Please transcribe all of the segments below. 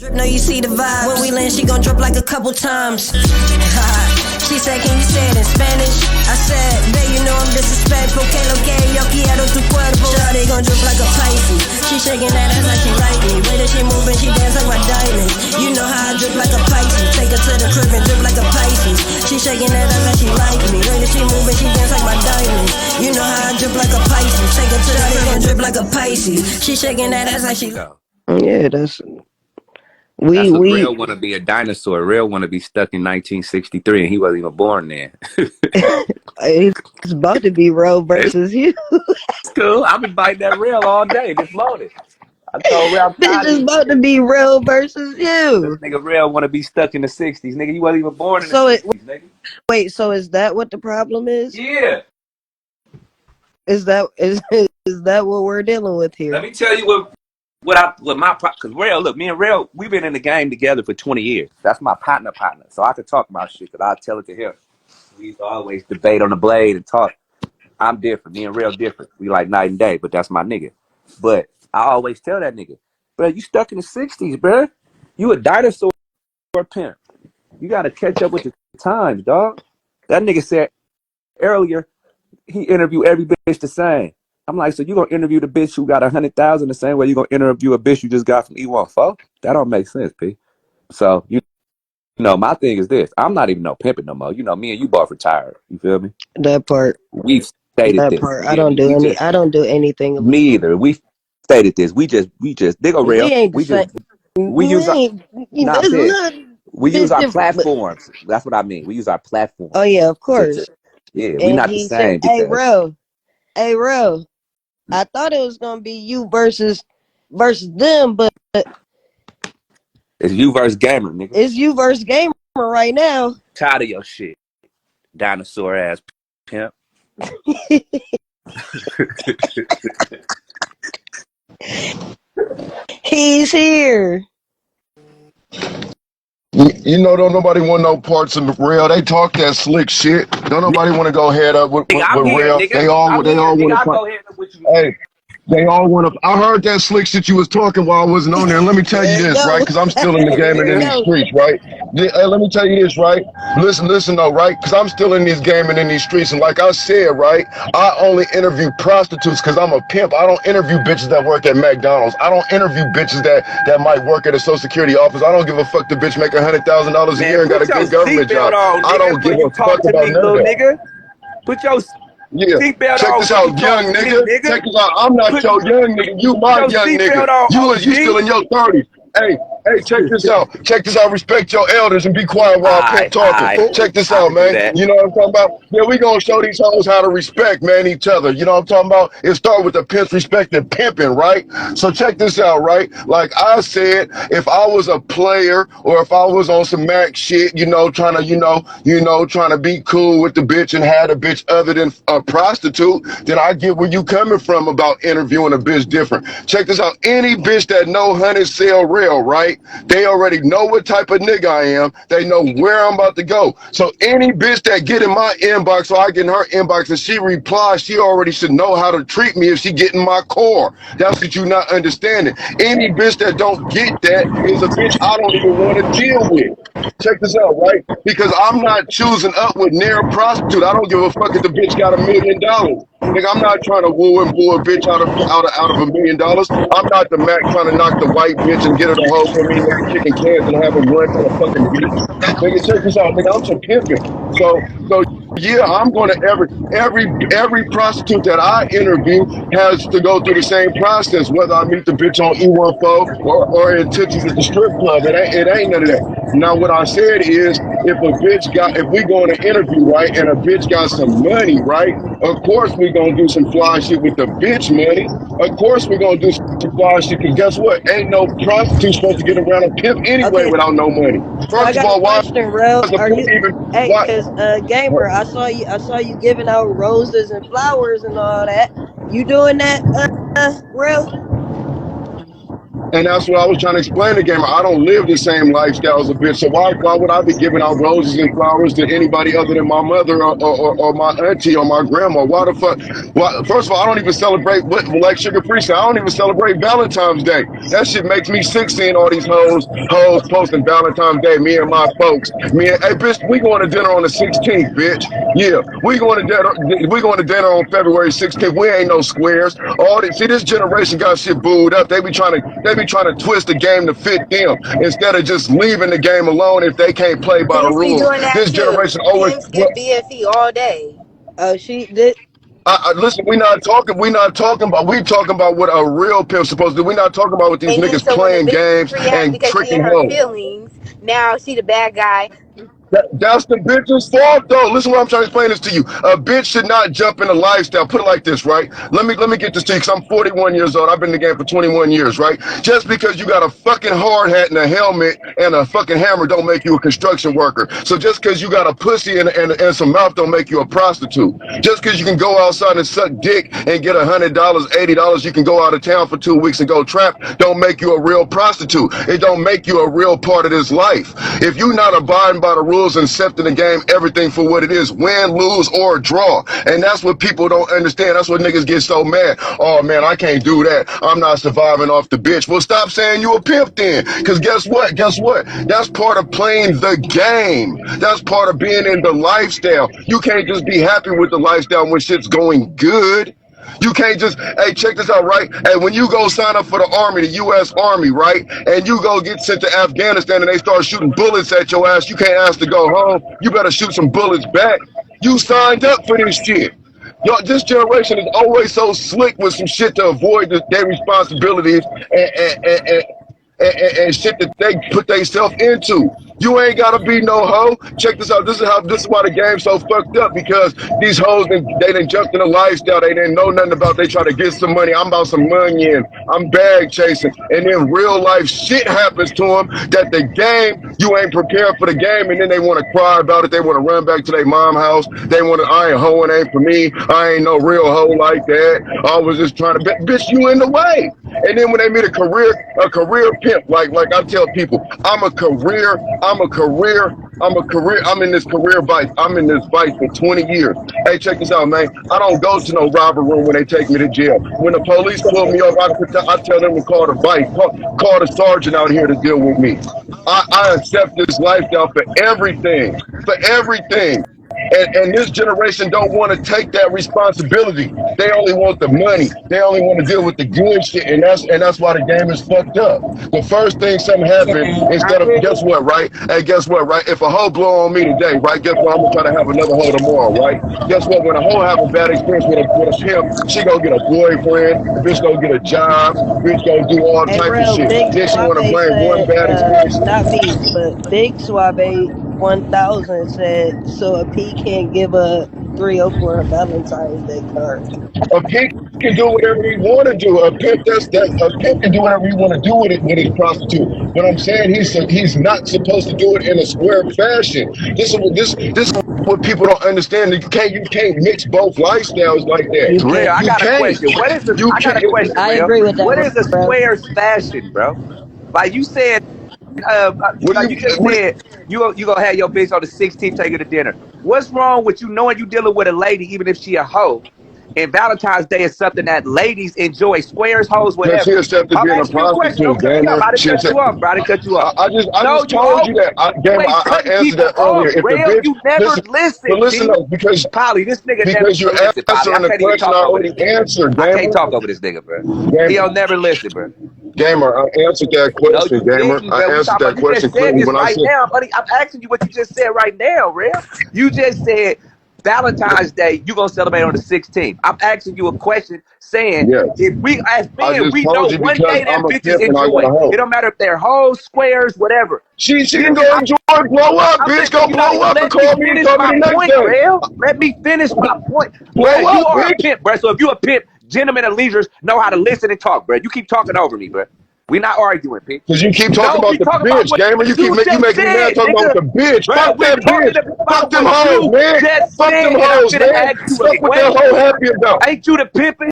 Drip, no, you see the vibe. When we land, she gon' drip like a couple times. She said, can you say it in Spanish? I said, babe, you know I'm disrespectful. Que lo que yo quiero tu cuerpo. Shawty gon' drip like a Pisces. She shaking that ass like she like me. Way that she moving, she dance like my diamond. You know how I drip like a Pisces. Take her to the crib and drip like a Pisces. She shaking that ass like she like me. Way that she moving, she dance like my diamond. You know how I drip like a Pisces. Take her to the crib and drip like a Pisces. She shaking that ass like she. Yeah, that's what Real want to be a dinosaur. Real want to be stuck in 1963, and he wasn't even born then. It's about to be Real versus you. It's cool. I've been biting that Real all day. This morning, I told Real, this is about to be Real versus you. This nigga Real want to be stuck in the 60s. Nigga, you wasn't even born in the 60s, nigga. Wait, so is that what the problem is? Yeah. Is that what we're dealing with here? Let me tell you because Real, look, me and Real, we've been in the game together for 20 years. That's my partner. So I can talk about shit because I tell it to him. We used to always debate on the blade and talk. I'm different. Me and Real different. We like night and day, but that's my nigga. But I always tell that nigga, bro, you stuck in the 60s, bro. You a dinosaur pimp. You got to catch up with the times, dog. That nigga said earlier, he interviewed every bitch the same. I'm like, so you gonna interview the bitch who got 100,000 the same way you gonna interview a bitch you just got from E14? That don't make sense, P. So you know, my thing is this: I'm not even no pimping no more. You know, me and you both retired. You feel me? That part. We've stated that this. Part. I don't do anything. Me either. We stated this. We just dig a Real. We use our platforms. That's what I mean. We use our platforms. Oh yeah, of course. We're not the same. Hey, Real. I thought it was gonna be you versus them, but it's you versus Gamer, nigga. It's you versus Gamer right now. Tired of your shit, dinosaur ass pimp. He's here. You know, don't nobody want no parts of Real. They talk that slick shit. Don't nobody want to go head up with Real. They all want to. Hey, they all want to. I heard that slick shit you was talking while I wasn't on there. And let me tell you this, right? Because I'm still in the game and in these streets, right? Hey, let me tell you this, right? Listen though, right? Because I'm still in this game and in these streets. And like I said, right? I only interview prostitutes because I'm a pimp. I don't interview bitches that work at McDonald's. I don't interview bitches that might work at a Social Security office. I don't give a fuck the bitch make $100,000 a year and got a good government job. I don't give a fuck about none of that. Put your check this out, young nigga. Check this out. I'm not your young nigga. You my young nigga. You still in your 30s. Hey, check this out. Check this out. Respect your elders and be quiet while I keep talking. Check this out, man. You know what I'm talking about? Yeah, we gonna show these hoes how to respect, man, each other. You know what I'm talking about? It start with the pimps respecting pimping, right? So check this out, right? Like I said, if I was a player or if I was on some Mac shit, you know, trying to be cool with the bitch and had a bitch other than a prostitute, then I get where you coming from about interviewing a bitch different. Check this out. Any bitch that know honey sell Real, right? They already know what type of nigga I am. They know where I'm about to go. So any bitch that get in my inbox or I get in her inbox and she replies, she already should know how to treat me if she get in my core. That's what you not understanding. Any bitch that don't get that is a bitch I don't even want to deal with. Check this out, right? Because I'm not choosing up with near a prostitute. I don't give a fuck if the bitch got $1 million. Nigga, I'm not trying to woo and boo a bitch out of $1 million. I'm not the Mac trying to knock the white bitch and get her to hold for me like kicking cans and have a run to the fucking beach. Nigga, check this out, nigga. I'm some pimping. So yeah, I'm gonna every prostitute that I interview has to go through the same process, whether I meet the bitch on E14 or in Tootsie's at the strip club. It ain't none of that. Now what I said is if we go on an interview, right, and a bitch got some money, right, of course we gonna do some fly shit with the bitch money. Of course we gonna do some fly shit, because guess what? Ain't no prostitute supposed to get around a pimp anyway without no money. First of all, why? Because Gamer, I saw you giving out roses and flowers and all that. You doing that, Real? And that's what I was trying to explain to Gamer. I don't live the same lifestyle as a bitch. So why would I be giving out roses and flowers to anybody other than my mother or my auntie or my grandma? Why the fuck? Why, first of all, I don't even celebrate, like Sugar Free said, I don't even celebrate Valentine's Day. That shit makes me sick seeing all these hoes posting Valentine's Day. Me and my folks. Hey bitch, we going to dinner on the 16th, bitch. Yeah, we going to dinner on February 16th. We ain't no squares. See, this generation got shit booed up. They be trying to twist the game to fit them instead of just leaving the game alone if they can't play by the rules. This generation always skip BFE all day. Oh, she did. Listen, we talking about what a real pimp's supposed to do. We're not talking about what these niggas playing games and tricking hoes. Feelings. Now she the bad guy. That's the bitch's fault, though. Listen, what I'm trying to explain this to you. A bitch should not jump in a lifestyle. Put it like this, right? Let me get this to you, because I'm 41 years old. I've been in the game for 21 years, right? Just because you got a fucking hard hat and a helmet and a fucking hammer don't make you a construction worker. So just because you got a pussy and some mouth don't make you a prostitute. Just because you can go outside and suck dick and get $100, $80, you can go out of town for 2 weeks and go trap, don't make you a real prostitute. It don't make you a real part of this life. If you're not abiding by the rules and accepting the game, everything for what it is, win, lose, or draw. And that's what people don't understand. That's what niggas get so mad. Oh man, I can't do that. I'm not surviving off the bitch. Well, stop saying you a pimp then. Because guess what? That's part of playing the game. That's part of being in the lifestyle. You can't just be happy with the lifestyle when shit's going good. You can't just, hey, check this out, right? Hey, when you go sign up for the Army, the U.S. Army, right? And you go get sent to Afghanistan and they start shooting bullets at your ass, you can't ask to go home. You better shoot some bullets back. You signed up for this shit. Yo, this generation is always so slick with some shit to avoid their responsibilities and shit that they put themselves into. You ain't gotta be no hoe. Check this out. This is why the game's so fucked up, because these hoes they done jumped in a lifestyle they didn't know nothing about. They try to get some money. I'm about some money and I'm bag chasing. And then real life shit happens to them that the game, you ain't prepared for the game, and then they want to cry about it. They want to run back to their mom house. They want to, I ain't hoeing, ain't for me. I ain't no real hoe like that. I was just trying to, bitch, you in the way. And then when they meet a career pimp, like I tell people, I'm in this career vice. I'm in this vice for 20 years. Hey, check this out, man. I don't go to no robber room when they take me to jail. When the police pull me over, I tell them to call the vice, call the sergeant out here to deal with me. I accept this lifestyle for everything. And this generation don't want to take that responsibility. They only want the money. They only want to deal with the good shit, and that's why the game is fucked up. The first thing something happens, instead of, guess what, right? Hey, guess what, right? If a hoe blow on me today, right? Guess what? I'm gonna try to have another hoe tomorrow, right? Guess what? When a hoe have a bad experience with a pimp, she gonna get a boyfriend. The bitch gonna get a job. Bitch gonna do all type of shit. Then she wanna blame one bad experience. Not me, but Big SUAVÈ 1000 said, so a P can't give a 304 a Valentine's Day card. A pimp can do whatever he want to do. A pimp can do whatever he want to do with it when he's prostitute. But I'm saying he's not supposed to do it in a square fashion. This is what people don't understand. You can't mix both lifestyles like that. Real, I got a question. I got a question. I agree with that. What is a square fashion, bro? Like you said. You just said you gonna have your bitch on the 16th take her to dinner. What's wrong with you knowing you dealing with a lady, even if she a hoe? And Valentine's Day is something that ladies enjoy. Squares, hoes, whatever. She accepted being a prostitute, Gamer. I didn't cut you off, bro. I didn't cut you off. I just told you that. I answered that earlier. If the bitch, you never listen. But listen though, because Polly, this nigga because never you're answering the question I already answered, Gamer. I can't talk over this nigga, bro. He'll never listen, bro. Gamer, I answered that question, Gamer. I answered that question clearly when I said. Now, buddy, I'm asking you what you just said right now, real. You just said Valentine's Day, you gonna celebrate on the 16th. I'm asking you a question saying, if we as men, we know one day that bitches enjoy. It don't matter if they're hoes, squares, whatever. She can go enjoy, blow up, bitch, go blow up and call me the next day. Let me finish my point. Blow up, you are a pimp, bro. So if you a pimp, gentlemen and leaders know how to listen and talk, bro. You keep talking over me, bro. We not arguing, bitch. Because you keep talking about the bitch, Gamer. You making me mad talking about the bitch. Fuck that bitch. Fuck them hoes, man. Fuck them hoes, man. Fuck what that hoe happy about. Ain't you the pimping?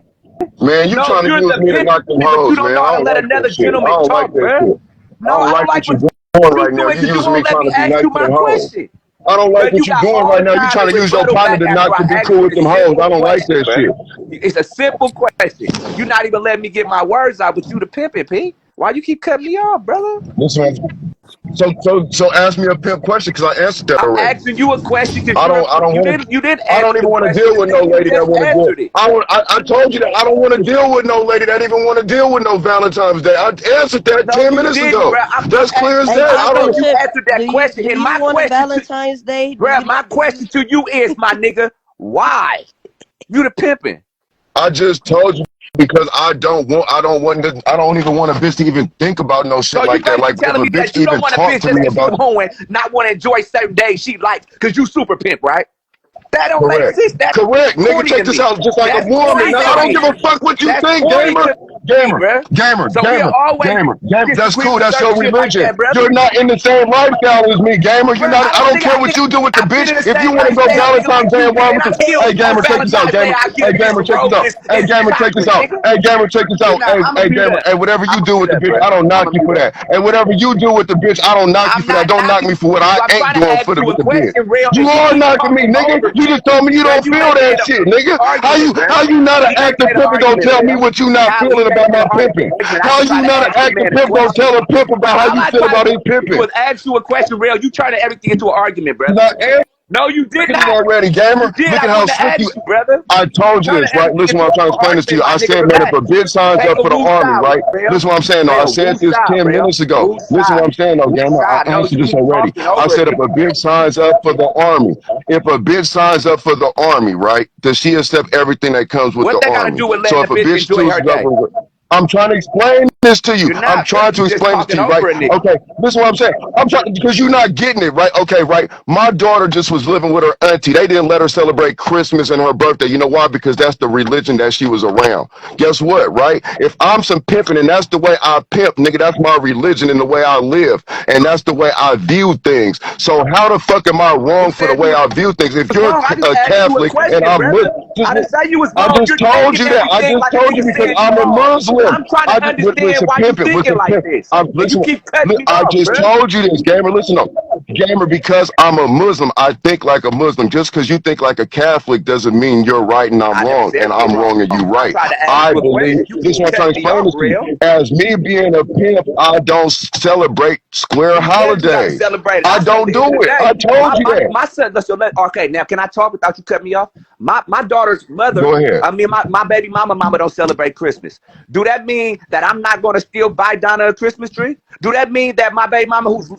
Man, you No, trying to you're use the me to knock them pimping, but you hoes, don't man. know how I to don't let like that another shit. I gentleman don't like talk, that bruh. shit. I No, don't I don't like like what you're what doing you right now. doing You because you using me won't let trying me to be ask nice you to my them hoes. question. I don't like But what you you're got doing all right now. You time trying to to use your rebuttal partner back to after not I to be ask cool you with the them hoes. simple I don't like question, that bruh. shit. It's a simple question. You're not even letting me get my words out, but you the pimping, P. Why you keep cutting me off, brother? Listen, so ask me a pimp question because I answered that I'm already. asking you a question because I don't you want to. didn't I don't answer the even want to question deal and with no then you lady that just want to deal. answered it. I told you that I don't want to deal with no lady that even want to deal with no Valentine's Day. I answered that No, 10 you minutes didn't, ago. bro. I'm That's clear as asking Hey, you. day. I I know Chocolate don't. you Chip, answered that question, do and you my want a question to Valentine's Day? Do bro, you my like? Do you? question to you is, my nigga, why you the pimping? I just told you because I don't want. I don't even want a bitch to even think about no shit So you like that. basically Like if telling a me bitch that you don't even want a talk bitch to just me because she about. hoeing, not want to enjoy certain days she likes because you super pimp, right? That don't make Correct. sense. That's Correct. Nigga, corny to check this me. out. Just like a That's woman. corny Now, to I don't me. give a fuck what you That's think, corny gamer. to me, Gamer. bruh. Gamer. So we'll Gamer. always Gamer. Gamer. That's disagree cool. with That's certain your shit like religion. that, brother. You're not in the same lifestyle as me, gamer. You're Bro, not. I don't nigga, care what you do with the I've been bitch. in the If you same want to go lifestyle, nigga, Valentine's like Day you, and why and with I the. still Hey, on gamer, check this out, Valentine's Day, gamer. I get Hey, a bitch gamer, some check this out. roses Hey, and some gamer, check this chocolate, out. nigga. Hey, gamer, check this You out. know, Hey, I'm gonna hey, mute gamer. up. Hey, whatever I'm you gonna do mute with the up, bitch, bro. I don't I'm knock gonna you mute for up. that. And whatever you do with the bitch, I don't knock you I'm for that. not Don't knock knocking me for what you. I I'm ain't trying to doing ask for the you with a the bitch. question, real, You and you are keep knocking me, talking nigga. over You me. just told me you Bro, don't you feel making that it shit, nigga. an argument, bro. How you not an You making active it an pimp and don't argument, tell me real. what you not How you feeling about making it my an pimping? argument? I How just you try to not an ask the active man a pimp don't question. tell a pimp about how All you I feel tried about to his do pimping? was ask you a question, real. You turning everything into an argument, brother. Not No, you did answered it not. already, gamer. You did. Look I at how wouldn't slick have you. asked you, brother. I You told you turning this, right? everything Listen into what I'm trying an to explain this to argument, you. my I nigga. said, man, if Relax. a bitch signs Take up a for the woo army, shot, right? real. Listen what I'm saying though. I Real. said Woo this shot, 10 real. minutes ago. Woo Listen what shot. I'm saying though, Woo gamer. I shot. No, answered you this keep already. talking I over said if me. a bitch signs up for the army, if a bitch signs up for the army, right? Does she accept everything that comes with What the that got to army? do with So letting a if a bitch bitch enjoy her chooses up day? for I'm trying to explain this to you. You're I'm not, brother. trying You to just explain this to talking you, right? over a nigga. Okay, this is what I'm saying. I'm trying because you're not getting it, right? Okay, right. My daughter just was living with her auntie. They didn't let her celebrate Christmas and her birthday. You know why? Because that's the religion that she was around. Guess what, right? If I'm some pimping and that's the way I pimp, nigga, that's my religion and the way I live. And that's the way I view things. So how the fuck am I Who wrong for the said you way I view things? If was you're wrong? I just a asked you a Catholic and question, I'm brother. Muslim, I didn't say you was I wrong. just You're told taking you that. I everything just like a told you nigga because saying you I'm a wrong. Muslim. I'm trying I to just understand listen, why you pimping, thinking listen, like pimp. this. I'm And you listen. keep cutting me I off, just bro. told you this, gamer. Listen up, gamer. Because I'm a Muslim, I think like a Muslim. Just because you think like a Catholic doesn't mean you're right and I'm I never wrong, said and you were I'm wrong and you wrong. I right. tried to ask I you a believe question. You this is keep what I'm trying to cutting me explain off, this to real. you. As me being a pimp, I don't celebrate square Yeah, you got to holidays. celebrate it. I Also, at don't the do end of the it. I day, told you that. my son. So okay, now can I talk without you cutting me off? My daughter's mother. Go ahead. I mean, my baby mama don't celebrate Christmas. Do that mean that I'm not going to still buy Donna a Christmas tree? Do that mean that my baby mama who's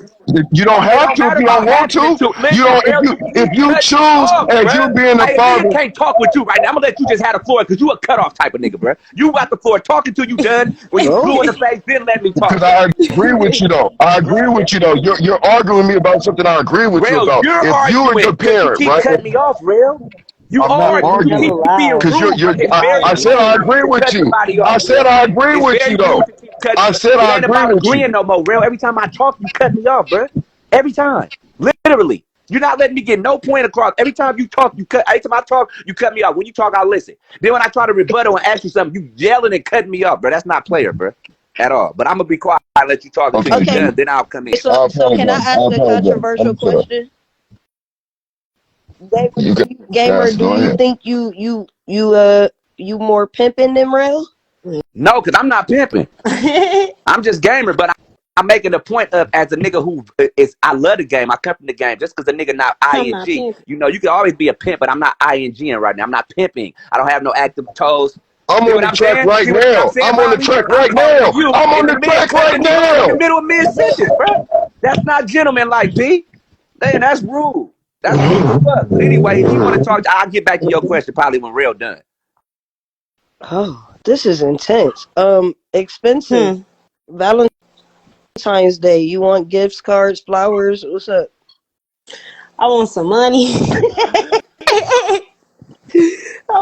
You don't it have don't to if matter you about don't want having it to. to You listen, don't real. You if keep you cutting me choose off, as you bruh. being a Hey, a father. nigga can't talk with you right now. I'm gonna let you just have the floor because you a cutoff type of nigga, bruh. You got the floor talking till you done. When you Oh, blue in the face, then let me Because talk, bruh. I agree with you though. I agree with you though. You're arguing with me about something I agree with you Real, about. you're If you are arguing the because you parent, keep right? cutting me off, real. You I'm not are, yeah, but you you never keep arguing being lied. because rude. It's I very said I rude agree to with cut you. somebody I off, said real. I agree It's with you very though. rude to keep cutting. I said It I ain't agree about with you. agreeing no more, real. Every time I talk, you cut me off, bro. Every time, literally. You're not letting me get no point across. Every time you talk, you cut. Every time I talk, you cut me off. When you talk, I listen. Then when I try to rebuttal and ask you something, you yelling and cutting me off, bro. That's not player, bro, at all. But I'm gonna be quiet and let you talk until Okay, you Okay, done. Then I'll come in. I so can I apologize. I ask a apologize. controversial I'm sorry. question? Gamer, You do can you, gamer, yes, do go you ahead. think you more pimping than real? No, because I'm not pimping. I'm just gamer, but I'm making a point of as a nigga who is I love the game. I come from the game. Just because a nigga not I'm not ing, pimping. you know, you can always be a pimp, but I'm not inging right now. I'm not pimping. I don't have no active toes. I'm See on what the I'm track saying? right See what I'm now. saying, I'm on the Bobby? track I'm right talking to now. you, I'm on and the the man track right cutting me off in the now. middle of mid sentence, bro. That's not gentleman like P. Man, that's rude. That's rude as fuck. But anyway, if you want to talk, I'll get back to your question probably when real done. Oh, this is intense. Expensive. Hmm. Valentine's Day. You want gifts, cards, flowers? What's up? I want some money. I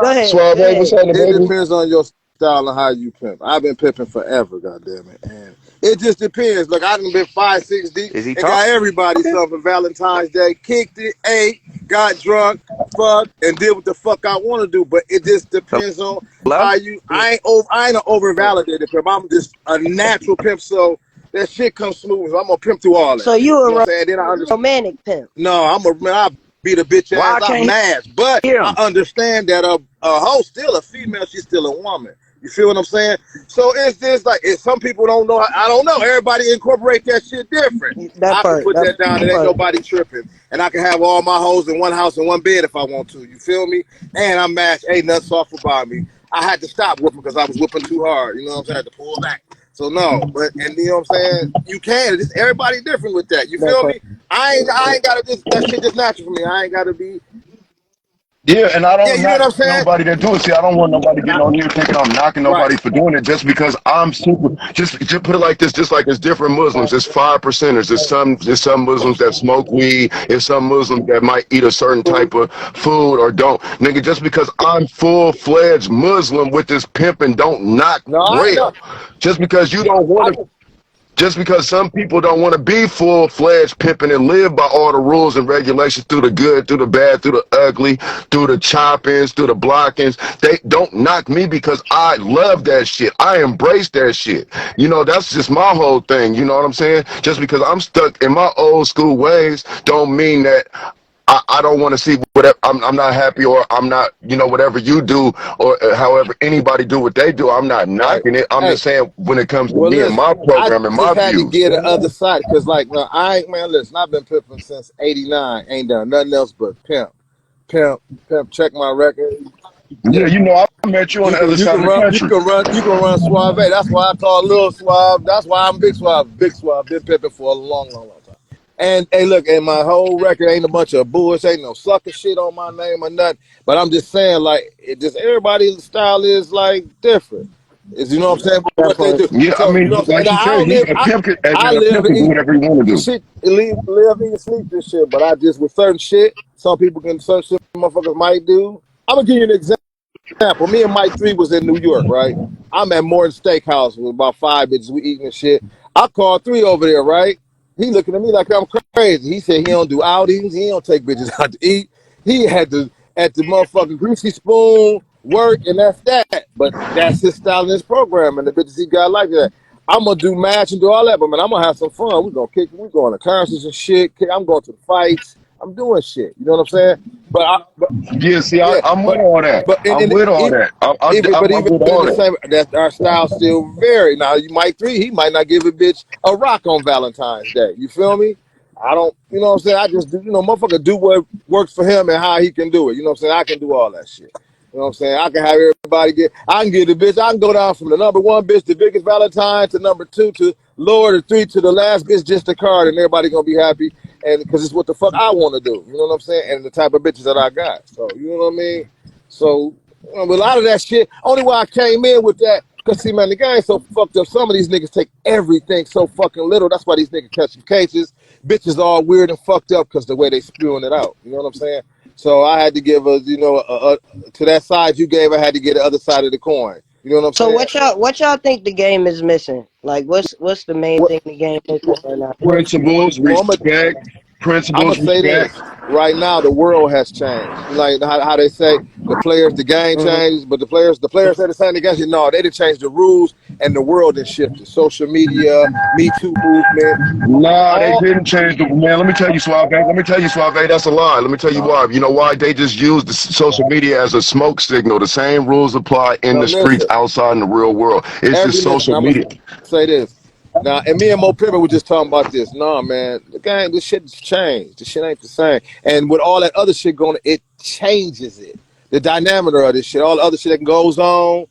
Go ahead. SUAVÈ, what's happening, It baby? depends on your style and how you pimp. I've been pimping forever, goddamn it, and It just depends. Look, I done been 5, 6 deep Is he and got talking? everybody Okay. something for Valentine's Day. Kicked it, ate, got drunk, fucked, and did what the fuck I want to do. But it just depends on Hello? how you. I ain't an over validated pimp. I'm just a natural pimp. So that shit comes smooth. So I'm gonna pimp through all that So shit. you You know what a I'm saying? Then I understand. romantic pimp. No, I beat a bitch Why ass I out can't mass. But hear I him? understand that a hoe still a female, she's still a woman. You feel what I'm saying? So it's just like some people don't know. I don't know. Everybody incorporate that shit different. That I can part. put that down and ain't Part. nobody tripping. And I can have all my hoes in one house in one bed if I want to. You feel me? And I'm matched. Ain't nothing soft about me. I had to stop whooping because I was whooping too hard. You know what I'm saying? I had to pull back. So no, but and you know what I'm saying? You can. Just everybody different with that. You That feel part. me? I ain't gotta just that shit just natural for me. I ain't gotta be Yeah, and I yeah, don't you know what knock I'm saying? nobody that do it. See, I don't want nobody getting on here thinking I'm knocking Right. nobody for doing it just because I'm super. Just put it like this. Just like it's different Muslims. There's 5%ers. There's some Muslims that smoke weed. There's some Muslims that might eat a certain type of food or don't. Nigga, just because I'm full-fledged Muslim with this pimping, don't knock No, I real. know. Just because you don't want I to. Just because some people don't want to be full-fledged pimping and live by all the rules and regulations through the good, through the bad, through the ugly, through the chop-ins, through the block-ins, they don't knock me because I love that shit. I embrace that shit. You know, that's just my whole thing. You know what I'm saying? Just because I'm stuck in my old school ways don't mean that I don't want to see whatever I'm not happy or I'm not, you know, whatever you do or however anybody do what they do. I'm not right. knocking it. I'm Hey, just saying when it comes to well, me and listen, my I program and just my had to views. get the other side because, like, no, I ain't, man, listen, I've been pimping since '89. Ain't done nothing else but pimp. Check my record. Yeah, Yeah, you know, I met you on you the can other you side can of the run you country. can run you can run SUAVÈ. That's why I call Lil Suave. That's why I'm Big Suave. Big Suave. Been pimping for a long time. And hey, look, and my whole record ain't a bunch of bullshit, ain't no sucker shit on my name or nothing. But I'm just saying, like, it just everybody's style is like different. Is you know what I'm saying? But That what they part. do. Yeah, I So you know mean, what I'm saying? like Now, you I said, don't he live. a pimp can, hey I man, a live pimp and can do eat whatever he want to do. shit, live, eat, and sleep this shit. But I just with certain shit, some people can certain shit motherfuckers might do. I'm gonna give you an example. Me and Mike 3 was in New York, right? I'm at Morton Steakhouse with about 5 bitches. We eating and shit. I called 3 over there, right? He looking at me like I'm crazy. He said he don't do outings. He don't take bitches out to eat. He had to at the motherfucking greasy spoon work, and that's that. But that's his style and his program, and the bitches he got like that. I'm gonna do match and do all that, but man, I'm gonna have some fun. We're going to concerts and shit. I'm going to the fights. I'm doing shit. You know what I'm saying? But Yeah, see, yeah, I'm with all that. but I'm with all even that. I'm even with in all the that. same, that our style still vary. Now you might 3, he might not give a bitch a rock on Valentine's Day. You feel me? I don't, you know what I'm saying? I just do, motherfucker do what works for him and how he can do it. You know what I'm saying? I can do all that shit. You know what I'm saying? I can have everybody I can get the bitch, I can go down from the number 1 bitch, the biggest Valentine, to number 2, to lower to 3, to the last bitch, just a card, and everybody gonna be happy. And because it's what the fuck I want to do. You know what I'm saying? And the type of bitches that I got. So, you know what I mean? So, a lot of that shit, only why I came in with that, because see, man, the game so fucked up. Some of these niggas take everything so fucking little. That's why these niggas catching cases. Bitches all weird and fucked up because the way they spewing it out. You know what I'm saying? So I had to give to that side you gave, I had to get the other side of the coin. You know what I'm So saying? what y'all think the game is missing? Like what's the main What, thing the game missing right now? Principles, well, respect. I'm gonna Principles, say respect. this. Right now, the world has changed. Like how they say the game Hmm. changes, but the players say the same against you. No, they didn't change the rules, and the world has shifted. Social media, Me Too movement, Nah, they all. didn't change the man. Let me tell you, Suave. Let me tell you, Suave. That's a lie. Let me tell you why. You know why? They just use the social media as a smoke signal. The same rules apply in No, the streets listen. outside in the real world. It's just Listen. social I'm gonna media. say this. Now, and me and Mo Pimper were just talking about this. No, man, the game, this shit's changed. This shit ain't the same. And with all that other shit going, it changes it. The dynamic of this shit, all the other shit that goes on,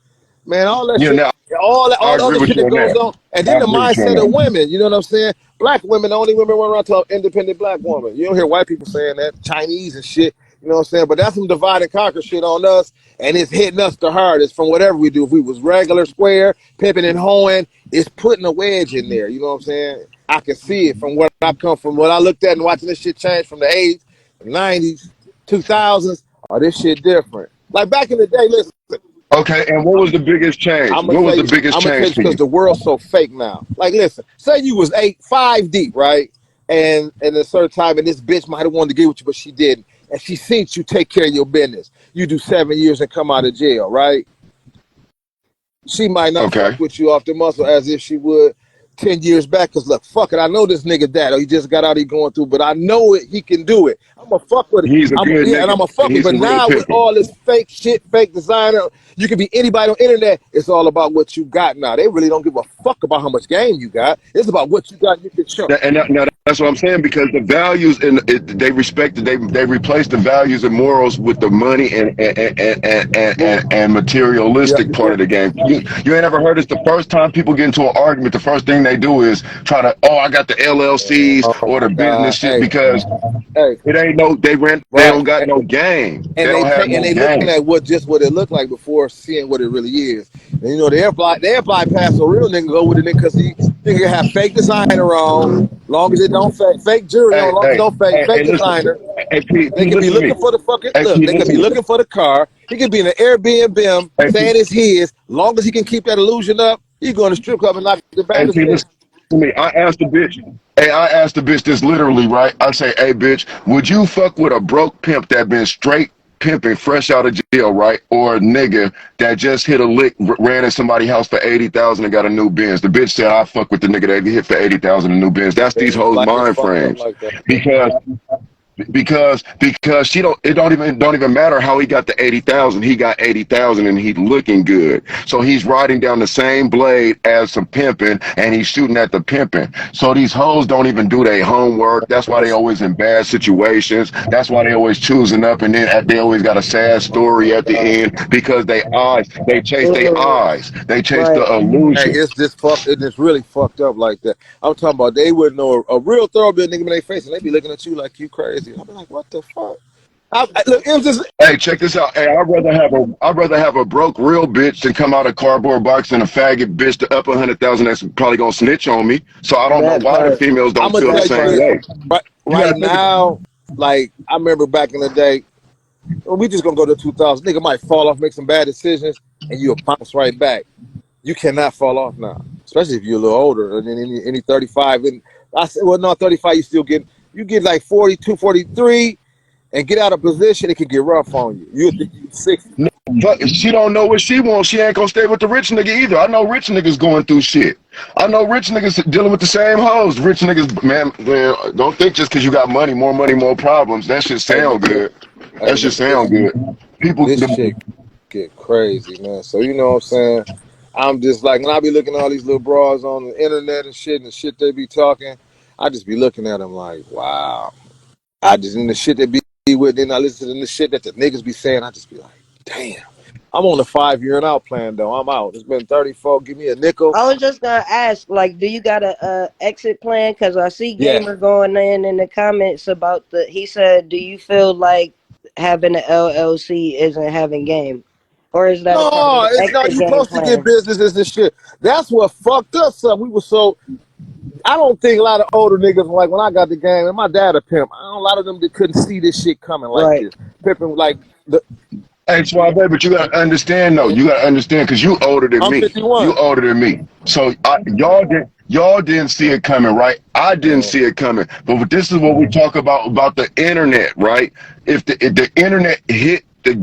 man, all that Yeah, shit, now I all the agree other with shit you that on goes that. on, and I then the agree with you on mindset of that. women. You know what I'm saying? Black women, the only women run around to independent black woman. You don't hear white people saying that, Chinese and shit. You know what I'm saying? But that's some divide and conquer shit on us, and it's hitting us the hardest from whatever we do. If we was regular, square, pimping and hoeing, it's putting a wedge in there. You know what I'm saying? I can see it from what I come from, what I looked at and watching this shit change from the 80s, 90s, 2000s. Oh, this shit different. Like back in the day, listen. Okay, and what was the biggest change? I'm What was the biggest gonna tell you change for because you? the world's so fake now. Like, listen, say you was 5 deep, right? And at a certain time, and this bitch might have wanted to get with you, but she didn't. And she seen you take care of your business. You do 7 years and come out of jail, right? She might not fuck Okay. with you off the muscle as if she would 10 years back. Cause look, fuck it, I know this nigga dad, or he just got out, he going through, but I know it, he can do it. I'm gonna fuck with it. He's a good And I'm nigga, gonna and fuck with it. he's But a real now with pimper. all this fake shit, fake designer, you can be anybody on the internet. It's all about what you got now. They really don't give a fuck about how much game you got. It's about what you got you can show. Now that's what I'm saying, because the values they respect it. They replace the values and morals with the money and Yeah, materialistic part of the game. You ain't ever heard this. The first time people get into an argument, the first thing they do is try to, I got the LLCs oh or the my business God. shit, because Hey, it ain't no they right. don't got no game. They And don't have no they looking game. at what it looked like before seeing what it really is. And you know they apply past a real nigga go with it because he nigga have fake designer on, long as it don't fake jewelry on, Hey, long as it hey, don't fake listen. designer. Hey, They P, could be listen to looking me. for the fucking Hey, look. P, They could listen be to me. looking for the car. He could be in an Airbnb Hey, P, saying it's his. Long as he can keep that illusion up, he go in the strip club and knock the Hey, bandits P, in. listen to me. I asked the bitch. Hey, I asked the bitch this literally, right? I say, hey, bitch, would you fuck with a broke pimp that been straight pimping fresh out of jail, right? Or a nigga that just hit a lick, ran in somebody's house for 80,000 and got a new Benz? The bitch said, I fuck with the nigga that hit for 80,000 and new Benz. That's these His hoes' life is mind fucked up frames, like that. because she don't it don't even matter how he got the 80,000. He got 80,000 and he's looking good. So he's riding down the same blade as some pimping, and he's shooting at the pimping. So these hoes don't even do their homework. That's why they always in bad situations. That's why they always choosing up, and then they always got a sad Oh story my at the God. end because they chase their eyes. They chase Right. the Hey, illusion. it's just fucked. It's really fucked up like that. I'm talking about they wouldn't know a real thoroughbred nigga when they face and they be looking at you like you crazy. I'll be like, what the fuck? Look, it was just Hey, check this out. Hey, I'd rather have a broke real bitch than come out of cardboard box than a faggot bitch to up 100,000 that's probably gonna snitch on me. So I don't know That why the part. females I'm don't gonna feel the tell That you same part. this way. You right gotta think about now. Like I remember back in the day, we just gonna go to 2000. Nigga might fall off, make some bad decisions, and you'll bounce right back. You cannot fall off now, especially if you're a little older. And then any 35, and I said, well, no, 35, you get like 42, 43, and get out of position, it could get rough on you. You think you 60. it. But if she don't know what she wants, she ain't gonna stay with the rich nigga either. I know rich niggas going through shit. I know rich niggas dealing with the same hoes. Rich niggas, man, don't think just because you got money, more problems. That shit Hey man, sound good. hey That shit man, sound good. People, this shit get crazy, man. So you know what I'm saying? I'm just like when I be looking at all these little bras on the internet and the shit they be talking, I just be looking at them like, wow. I just in the shit they be with, then I listen to the shit that the niggas be saying. I just be like, damn. I'm on a 5 year and out plan though. I'm out. It's been 34. Give me a nickel. I was just gonna ask, like, do you got a exit plan? Because I see Yeah. Gamer going in the comments about the. He said, "Do you feel like having an LLC isn't having game, or is that a part of No, the it's not. exit You game supposed to get plan?" businesses and shit. That's what fucked us up. We were so. I don't think a lot of older niggas like when I got the game. And my dad a pimp. A lot of them that couldn't see this shit coming like Right. this. Pimping like the. Hey, SUAVÈ, but you gotta understand though. You gotta understand because you older than I'm me. You 51. older than me. So y'all didn't see it coming, right? I didn't Uh, see it coming. But this is what we talk about the internet, right? If the internet hit the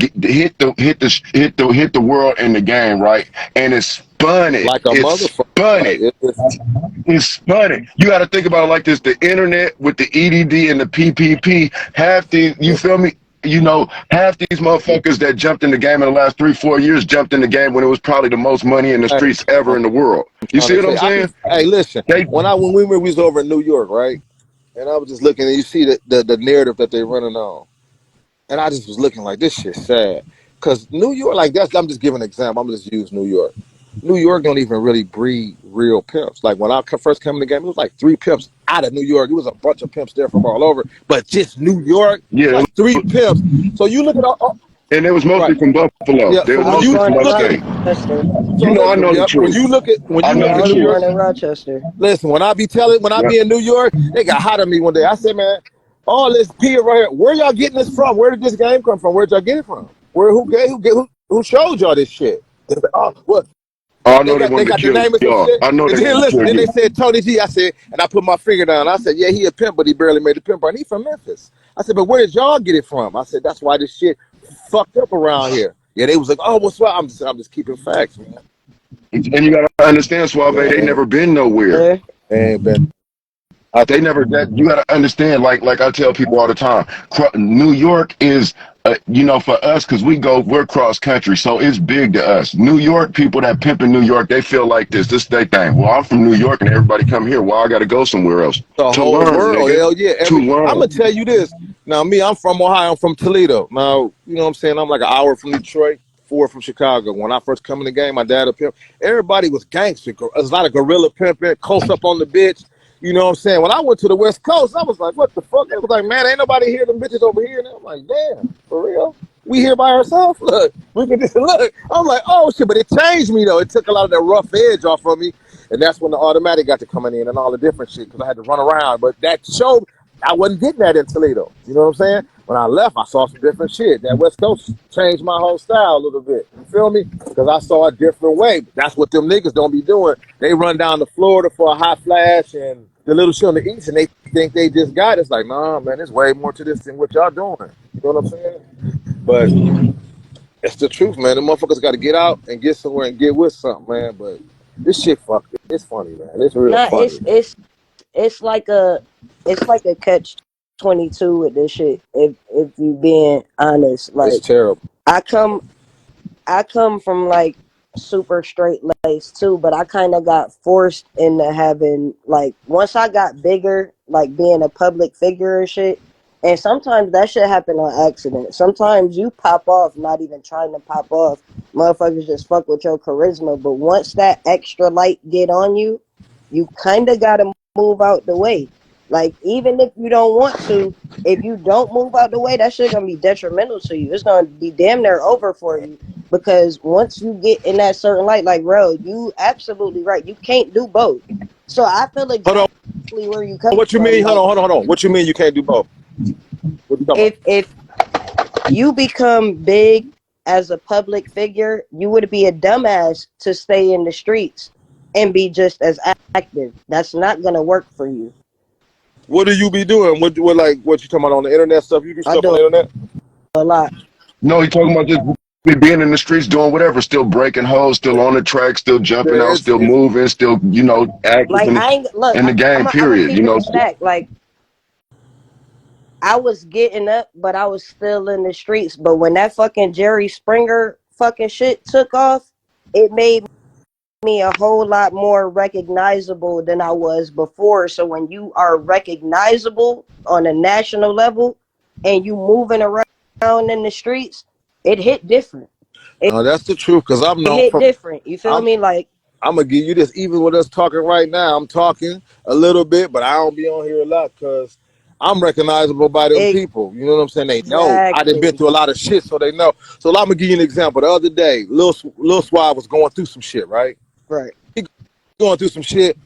world in the game, right? And it spun it. like a It motherfucker. spun Like it. it's It's funny. You got to think about it like this: the internet with the EDD and the PPP. Half these, you feel me? You know, half these motherfuckers that jumped in the game in the last 3-4 years jumped in the game when it was probably the most money in the hey, streets ever in the world. You trying see to what tell I'm you. I be saying? hey, listen. They When we was over in New York, right? And I was just looking, and you see the narrative that they running on, and I just was looking like this shit sad, cause New York, like that's. I'm just giving an example. I'm gonna just use New York. New York don't even really breed real pimps. Like when I first came in the game, it was like 3 pimps out of New York. It was a bunch of pimps there from all over, but just New York, yeah, like 3 pimps. So you look at all and it was right, mostly from Buffalo. yeah. They So was I when was mostly you born from in look at, upstate. Rochester. so You know, I listen, know the yep. When truth. you look at I know Yeah, I the was truth. born in Rochester. listen, when I Yeah. be in New York, they got hot at me one day. I said, man, all this P right here, where y'all getting this from? Where did this game come from? Where'd y'all get it from? Who showed y'all this shit? Oh, what? Oh, I They know they got wanted to the kill name of some y'all. shit. I know And they then wanted to listen, kill then they you. said Tony G. I said, and I put my finger down. I said, yeah, he a pimp, but he barely made a pimp. And he from Memphis. I said, but where did y'all get it from? I said, that's why this shit fucked up around here. Yeah, they was like, oh, what's what? I'm just keeping facts, man. And you gotta understand, Suave, Yeah, they never been nowhere. ain't been. I, They never. That you gotta understand. Like I tell people all the time, New York is, you know, for us, because we're cross country, so it's big to us. New York people that pimp in New York, they feel like this their thing. Well, I'm from New York, and everybody come here. Well, I gotta go somewhere else the to whole learn, world, nigga. hell yeah. To I'm gonna learn. tell you this. Now, me, I'm from Ohio. I'm from Toledo. Now, you know what I'm saying? I'm like an hour from Detroit, 4 from Chicago. When I first come in the game, my dad a pimp. Everybody was gangster. There's a lot of gorilla pimping, close up on the bitch. You know what I'm saying? When I went to the West Coast, I was like, what the fuck? They was like, man, ain't nobody here. Them bitches over here. And I'm like, damn, for real? We here by ourselves? Look, we can just look. I'm like, oh shit, but it changed me though. It took a lot of that rough edge off of me. And that's when the automatic got to coming in and all the different shit because I had to run around. But that showed I wasn't getting that in Toledo. You know what I'm saying? When I left, I saw some different shit. That West Coast changed my whole style a little bit. You feel me? Because I saw a different way. That's what them niggas don't be doing. They run down to Florida for a hot flash and the little shit on the east, and they think they just got it. It's like, nah, man, there's way more to this than what y'all doing. You know what I'm saying? But it's the truth, man. The motherfuckers got to get out and get somewhere and get with something, man. But this shit fucked it. It's funny, man. It's real Nah, funny, man. it's like a catch 22 with this shit. If you being honest, It's like terrible. I come I come from like super straight laced too, but I kind of got forced into having like once I got bigger, like being a public figure and shit. And sometimes that shit happen on accident. Sometimes you pop off, not even trying to pop off. Motherfuckers just fuck with your charisma. But once that extra light get on you, you kind of gotta move out the way. Like even if you don't want to, if you don't move out the way, that shit gonna be detrimental to you. It's gonna be damn near over for you because once you get in that certain light, like bro, you absolutely right. You can't do both. So I feel Hold on. exactly where you coming What you from. mean? Like Hold on. What you mean you can't do both? What you talking about? if you become big as a public figure, you would be a dumbass to stay in the streets and be just as active. That's not gonna work for you. What do you be doing? What like what you talking about on the internet stuff? You do I stuff on do the internet? a lot. No, he talking about just being in the streets, doing whatever, still breaking hoes, still on the track, still Yeah, jumping out, still it's moving, still, you know, active Like I ain't look. in the game. I'm gonna Period. keep You it know. a stack. Like I was getting up, but I was still in the streets. But when that fucking Jerry Springer fucking shit took off, it made me a whole lot more recognizable than I was before. So when you are recognizable on a national level and you moving around in the streets, it hit different. It, no, that's the truth. Cause I'm it known hit from. different. You feel I'm me? Like I'm gonna give you this. Even with us talking right now, I'm talking a little bit, but I don't be on here a lot because I'm recognizable by them people. You know what I'm saying? They know I done been exactly. through a lot of shit, so they know. So I'm gonna give you an example. The other day, Lil Suave was going through some shit, right? Right. He going through some shit,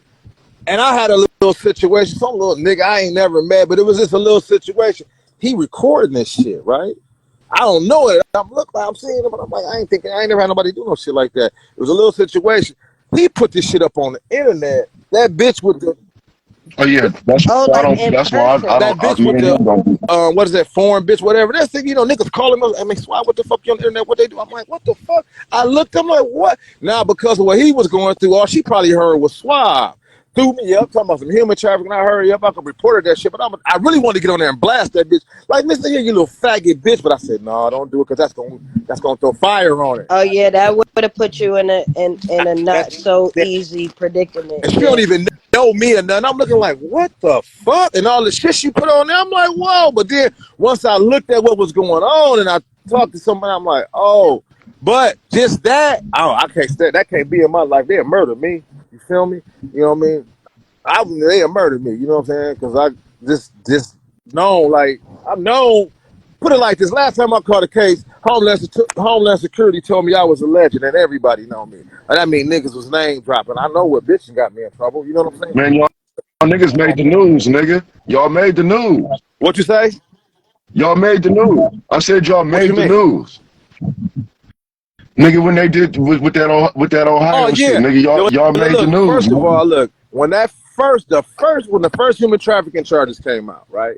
and I had a little situation. Some little nigga I ain't never met, but it was just a little situation. He recording this shit, right? I don't know it. I'm seeing it, but I'm like, I ain't never had nobody do no shit like that. It was a little situation. He put this shit up on the internet. That bitch with the Oh yeah, that's Oh, why I like don't. in That's why I person. that don't. bitch Me with and the him don't. what is that foreign bitch, whatever. That's thing, you know, niggas calling us. I mean, why what the fuck you on the internet? What they do? I'm like, what the fuck? I looked, I'm like, what? Now because of what he was going through, all she probably heard was Suave. Threw me up, talking about some human trafficking. I hurry up, I could report that shit, but I really wanted to get on there and blast that bitch. Like, listen here, you little faggot bitch. But I said, no, don't do it, because that's gonna throw fire on it. Oh yeah, that would have put you in a That, not so that easy predicament. and she don't Yeah. even know me or nothing. I'm looking like, what the fuck? And all the shit she put on there, I'm like, whoa. But then once I looked at what was going on and I talked to somebody, I'm like, oh. But just that, oh, I can't stand that. Can't be in my life. They'll murder me. You feel me? You know what I mean? They'll murder me. You know what I'm saying? Because I just known, like, I'm known. Put it like this: last time I caught a case, Homeland Security told me I was a legend, and everybody know me. And I mean, niggas was name dropping. I know what bitches got me in trouble. You know what I'm saying? Man, y'all niggas made the news, nigga. Y'all made the news. What you say? Y'all made the news. I said y'all What you made the mean? news. Nigga, when they did with that Ohio Oh shit, yeah. nigga, y'all made the Look, news, first of man. all, look, when the first human trafficking charges came out, right?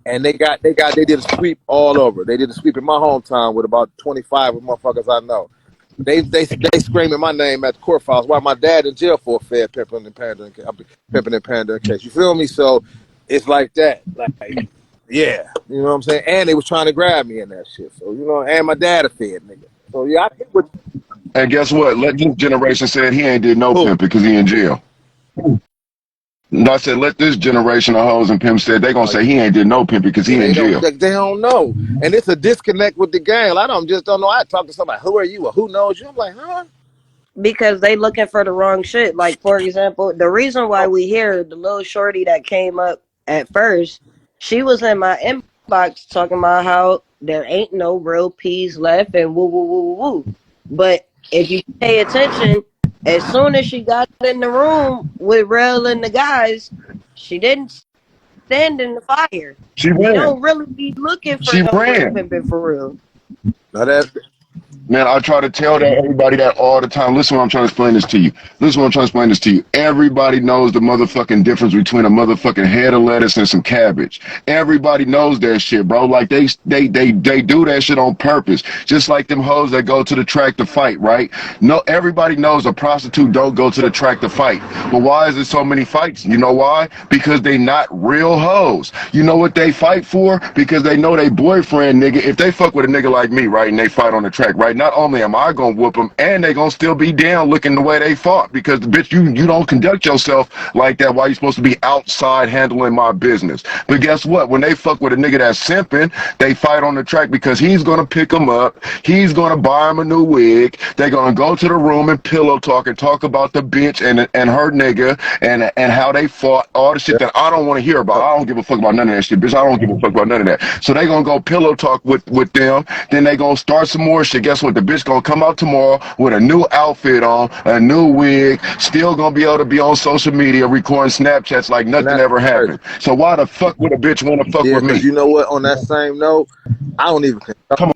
And they did a sweep all over. They did a sweep in my hometown with about 25 of motherfuckers I know. They screaming my name at the court files while my dad in jail for a fair pimping and pandering case. You feel me? So it's like that. Like, yeah. You know what I'm saying? And they was trying to grab me in that shit. So, you know, and my dad a fed nigga. So yeah, I think with And guess what? Let this generation said he ain't did no who? pimping because he in jail. No, I said let this generation of hoes and pimps said they gonna say he ain't did no pimping because Yeah, he in jail. they don't know. And it's a disconnect with the gang. Just don't know. I talk to somebody, who are you or who knows you? I'm like, huh? Because they looking for the wrong shit. Like, for example, the reason why we hear the little shorty that came up at first, she was in my inbox talking about how there ain't no real peas left and woo woo woo woo woo. But if you pay attention, as soon as she got in the room with RELL and the guys, she didn't stand in the fire. She You ran. don't really be looking for She no real ran. pimping for real. Now that Man, I try to tell that everybody that all the time. Listen, what I'm trying to explain this to you. Listen, what I'm trying to explain this to you. Everybody knows the motherfucking difference between a motherfucking head of lettuce and some cabbage. Everybody knows that shit, bro. Like they do that shit on purpose. Just like them hoes that go to the track to fight, right? No, everybody knows a prostitute don't go to the track to fight. But why is there so many fights? You know why? Because they not real hoes. You know what they fight for? Because they know they boyfriend, nigga. If they fuck with a nigga like me, right, and they fight on the track, right? Not only am I gonna whoop them, and they gonna still be down looking the way they fought because the bitch, you don't conduct yourself like that. Why you supposed to be outside handling my business? But guess what? When they fuck with a nigga that's simping, they fight on the track because he's gonna pick them up. He's gonna buy him a new wig. They're gonna go to the room and pillow talk and talk about the bitch and her nigga and how they fought, all the shit that I don't want to hear about. I don't give a fuck about none of that shit, bitch. I don't give a fuck about none of that. So they gonna go pillow talk with them. Then they gonna start some more shit. Guess what? The bitch gonna come out tomorrow with a new outfit on, a new wig, still gonna be able to be on social media recording Snapchats like nothing ever happened. So why the fuck would a bitch want to fuck with me? because you know what? On that same note, I don't even Come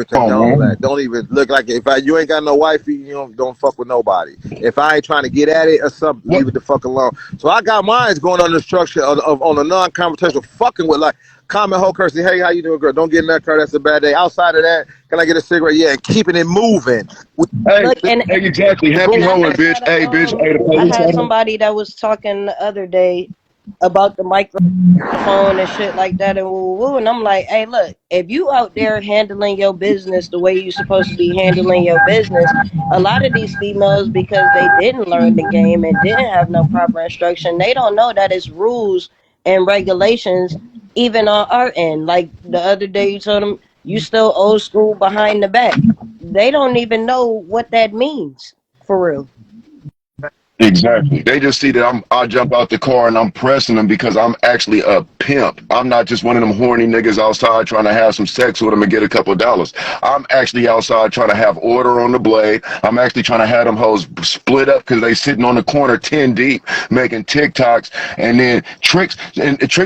condone on, man. that. Don't even look like it. You ain't got no wifey, you don't fuck with nobody. If I ain't trying to get at it or something, What? leave it the fuck alone. So I got mine going on the structure of on a non-confrontational fucking with like comment whole cursing. Hey, how you doing, girl? Don't get in that car. That's a bad day. Outside of that, can I get a cigarette? Yeah, and keeping it moving. Hey, Look, and exactly. Happy hoeing, bitch. Hey, bitch. Hey, the I police had on them. somebody that was talking the other day about the microphone and shit like that and woo woo, and I'm like, hey, look, if you out there handling your business the way you supposed to be handling your business, a lot of these females, because they didn't learn the game and didn't have no proper instruction, they don't know that it's rules and regulations even on our end. Like the other day you told them you still old school behind the back. They don't even know what that means for real. Exactly. They just see that I jump out the car and I'm pressing them because I'm actually a pimp. I'm not just one of them horny niggas outside trying to have some sex with them and get a couple of dollars. I'm actually outside trying to have order on the blade. I'm actually trying to have them hoes split up because they sitting on the corner 10 deep making TikToks and then tricks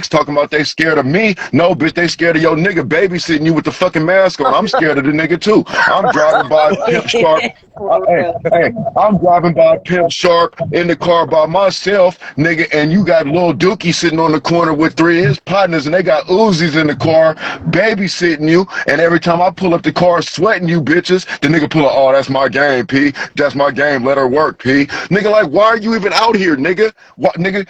talking about they scared of me. No, bitch, they scared of your nigga babysitting you with the fucking mask on. I'm scared of the nigga too. I'm driving by Pimp Sharp. For Hey, real. hey, I'm driving by Pimp Sharp in the car by myself, nigga, and you got Lil Dookie sitting on the corner with three of his partners, and they got Uzis in the car babysitting you, and every time I pull up the car sweating you bitches, the nigga pull up, oh, that's my game, P. That's my game, let her work, P. Nigga, like, why are you even out here, nigga? What, nigga,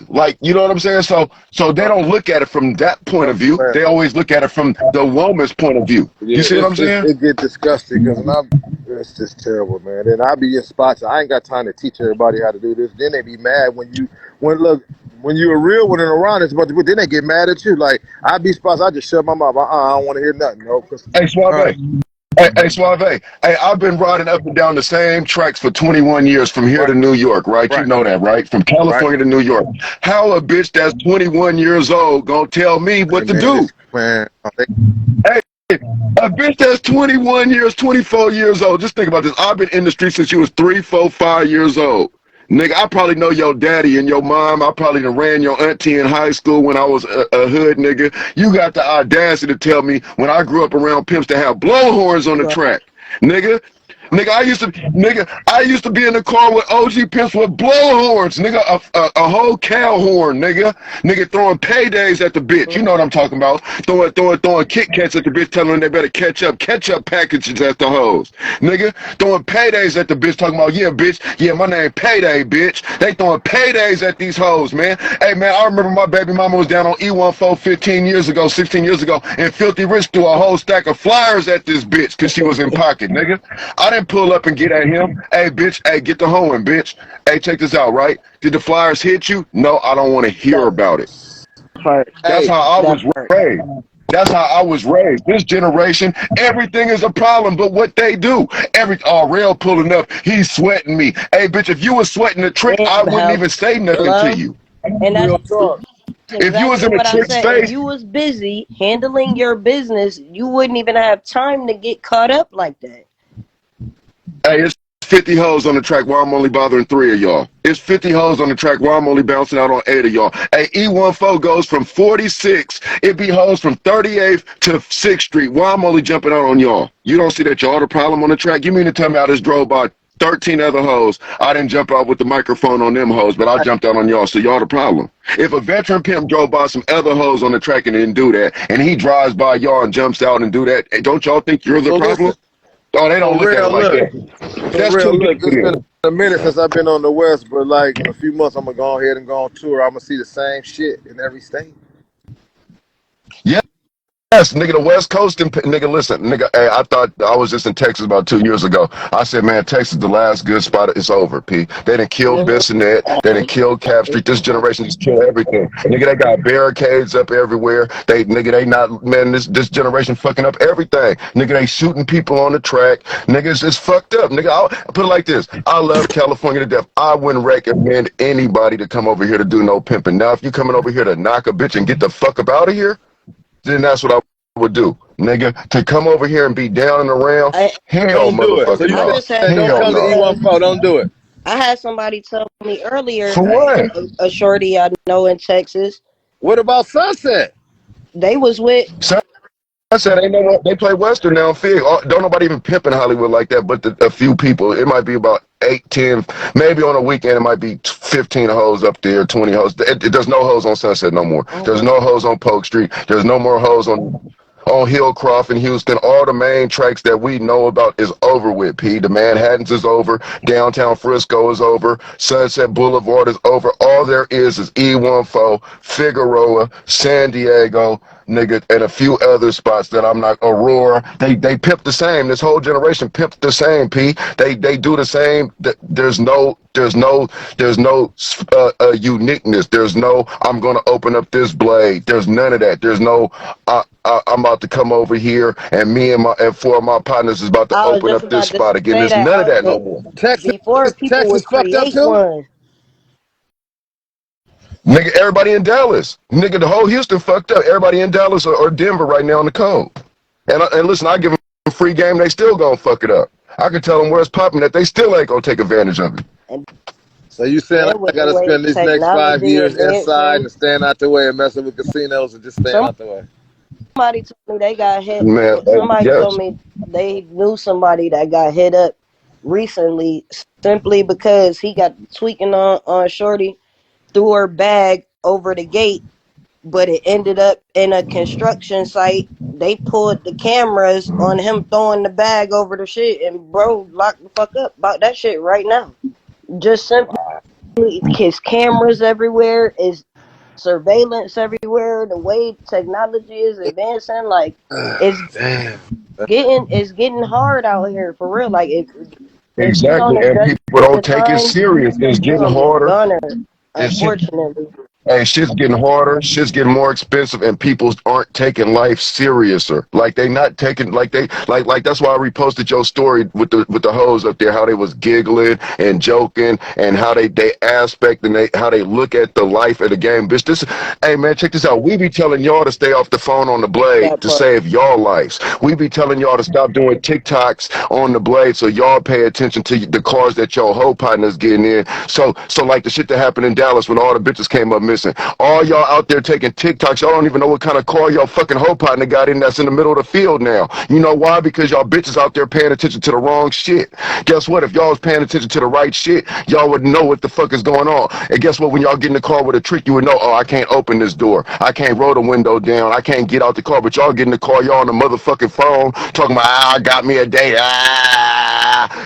like, you know what I'm saying? So they don't look at it from that point of view. They always look at it from the woman's point of view. Yeah, You see what I'm saying? it get disgusting because it's just terrible, man. And I be in spots. I ain't got time to teach everybody how to do this. Then they be mad when you're a real one and around this bunch of people. Then they get mad at you. Like I be spots. I just shut my mouth. I don't want to hear nothing. No, Hey, SUAVÈ. Hey, SUAVÈ. Hey, I've been riding up and down the same tracks for 21 years from here to New York, right? You know that, right? From California to New York. How a bitch that's 21 years old gonna tell me what to do? Man, Hey, a bitch that's 21 years, 24 years old. Just think about this. I've been in the street since you was 3, 4, 5 years old. Nigga, I probably know your daddy and your mom. I probably done ran your auntie in high school when I was a hood nigga. You got the audacity to tell me when I grew up around pimps to have blowhorns on the track. Nigga, I used to be in the car with OG Pimps with blowhorns, nigga, a whole cow horn, nigga throwing paydays at the bitch. You know what I'm talking about? Throwing Kit Kats at the bitch, telling them they better catch up packages at the hoes, nigga. Throwing paydays at the bitch, talking about, yeah, bitch, yeah, my name Payday, bitch. They throwing paydays at these hoes, man. Hey, man, I remember my baby mama was down on E14 16 years ago, and Filthy Rich threw a whole stack of flyers at this bitch because she was in pocket, nigga. I didn't pull up and get at him. Hey, bitch, hey, get the hoeing, bitch. Hey, check this out, right? Did the flyers hit you? No, I don't want to hear about it. That's how I was raised. That's how I was raised. This generation, everything is a problem, but what they do. RELL pulling up, he's sweating me. Hey, bitch, if you was sweating the trick, I wouldn't even say nothing to you. And that's if you was in a trick's face, if you was busy handling your business, you wouldn't even have time to get caught up like that. Hey, it's 50 hoes on the track while I'm only bothering 3 of y'all. It's 50 hoes on the track while I'm only bouncing out on 8 of y'all. Hey, E14 goes from 46, it be hoes from 38th to 6th Street while I'm only jumping out on y'all. You don't see that y'all the problem on the track? You mean to tell me I just drove by 13 other hoes? I didn't jump out with the microphone on them hoes, but I jumped out on y'all, so y'all the problem. If a veteran pimp drove by some other hoes on the track and didn't do that, and he drives by y'all and jumps out and do that, don't y'all think you're the problem? Oh, they don't look at it like that. That's too big for them. It's been a minute since I've been on the West, but like a few months, I'm gonna go ahead and go on tour. I'm gonna see the same shit in every state. Yeah. Yes, nigga, the West Coast, and nigga, listen, nigga, hey, I thought I was just in Texas about 2 years ago. I said, man, Texas, the last good spot, it's over, P. They done killed Bissonnette, they done killed Cap Street. This generation just killed everything. Nigga, they got barricades up everywhere. They not, man, this generation fucking up everything. Nigga, they shooting people on the track. Nigga, it's fucked up. Nigga, I'll put it like this. I love California to death. I wouldn't recommend anybody to come over here to do no pimping. Now, if you coming over here to knock a bitch and get the fuck up out of here, then that's what I would do, nigga. To come over here and be down and around, hell, motherfucker, no. Don't come to E14, don't do it. I had somebody tell me earlier, for what? A shorty I know in Texas. What about Sunset? They was with Sunset. Ain't no, they play Western now. Fig. Don't nobody even pimp in Hollywood like that, but a few people. It might be about 8, 10, maybe on a weekend it might be 15 hoes up there, 20 hoes. There's no hoes on Sunset no more. There's no hoes on Polk Street. There's no more hoes on Hillcroft in Houston. All the main tracks that we know about is over with, P. The Manhattans is over. Downtown Frisco is over. Sunset Boulevard is over. All there is E14, Figueroa, San Diego, nigga, and a few other spots that I'm not. Aurora. They pimp the same. This whole generation pimp the same, P. They do the same. There's no uniqueness. There's no, I'm gonna open up this blade. There's none of that. There's no, I'm about to come over here and me and 4 of my partners is about to open up this spot again. There's none of that no more. Texas fucked up too. Nigga, everybody in Dallas. Nigga, the whole Houston fucked up. Everybody in Dallas or Denver right now on the code. And listen, I give them free game, they still gonna fuck it up. I can tell them where it's popping that they still ain't gonna take advantage of it. So you saying I gotta spend these next 5 years inside and stand out the way and messing with casinos and just stand out the way? Somebody told me they got hit. Man, somebody told me they knew somebody that got hit up recently simply because he got tweaking on shorty, threw her bag over the gate, but it ended up in a construction site. They pulled the cameras on him throwing the bag over the shit, and bro locked the fuck up about that shit right now. Just simply, his cameras everywhere, is surveillance everywhere. The way technology is advancing, like it's getting hard out here for real. Like exactly, and people don't take it serious. It's getting harder. Unfortunately. Hey, shit's getting harder, shit's getting more expensive, and people aren't taking life seriouser. Like they not taking, like that's why I reposted your story with the hoes up there, how they was giggling and joking, and how they aspect and how they look at the life of the game. Bitch, hey man, check this out. We be telling y'all to stay off the phone on the blade to save y'all lives. We be telling y'all to stop doing TikToks on the blade so y'all pay attention to the cars that your hoe partner's getting in. So like the shit that happened in Dallas when all the bitches came up missing. listen. All y'all out there taking TikToks, y'all don't even know what kind of car y'all fucking hoe partner got in that's in the middle of the field now. You know why? Because y'all bitches out there paying attention to the wrong shit. Guess what? If y'all was paying attention to the right shit, y'all would know what the fuck is going on. And guess what? When y'all get in the car with a trick, you would know, oh, I can't open this door. I can't roll the window down. I can't get out the car. But y'all get in the car, y'all on the motherfucking phone talking about, I got me a date.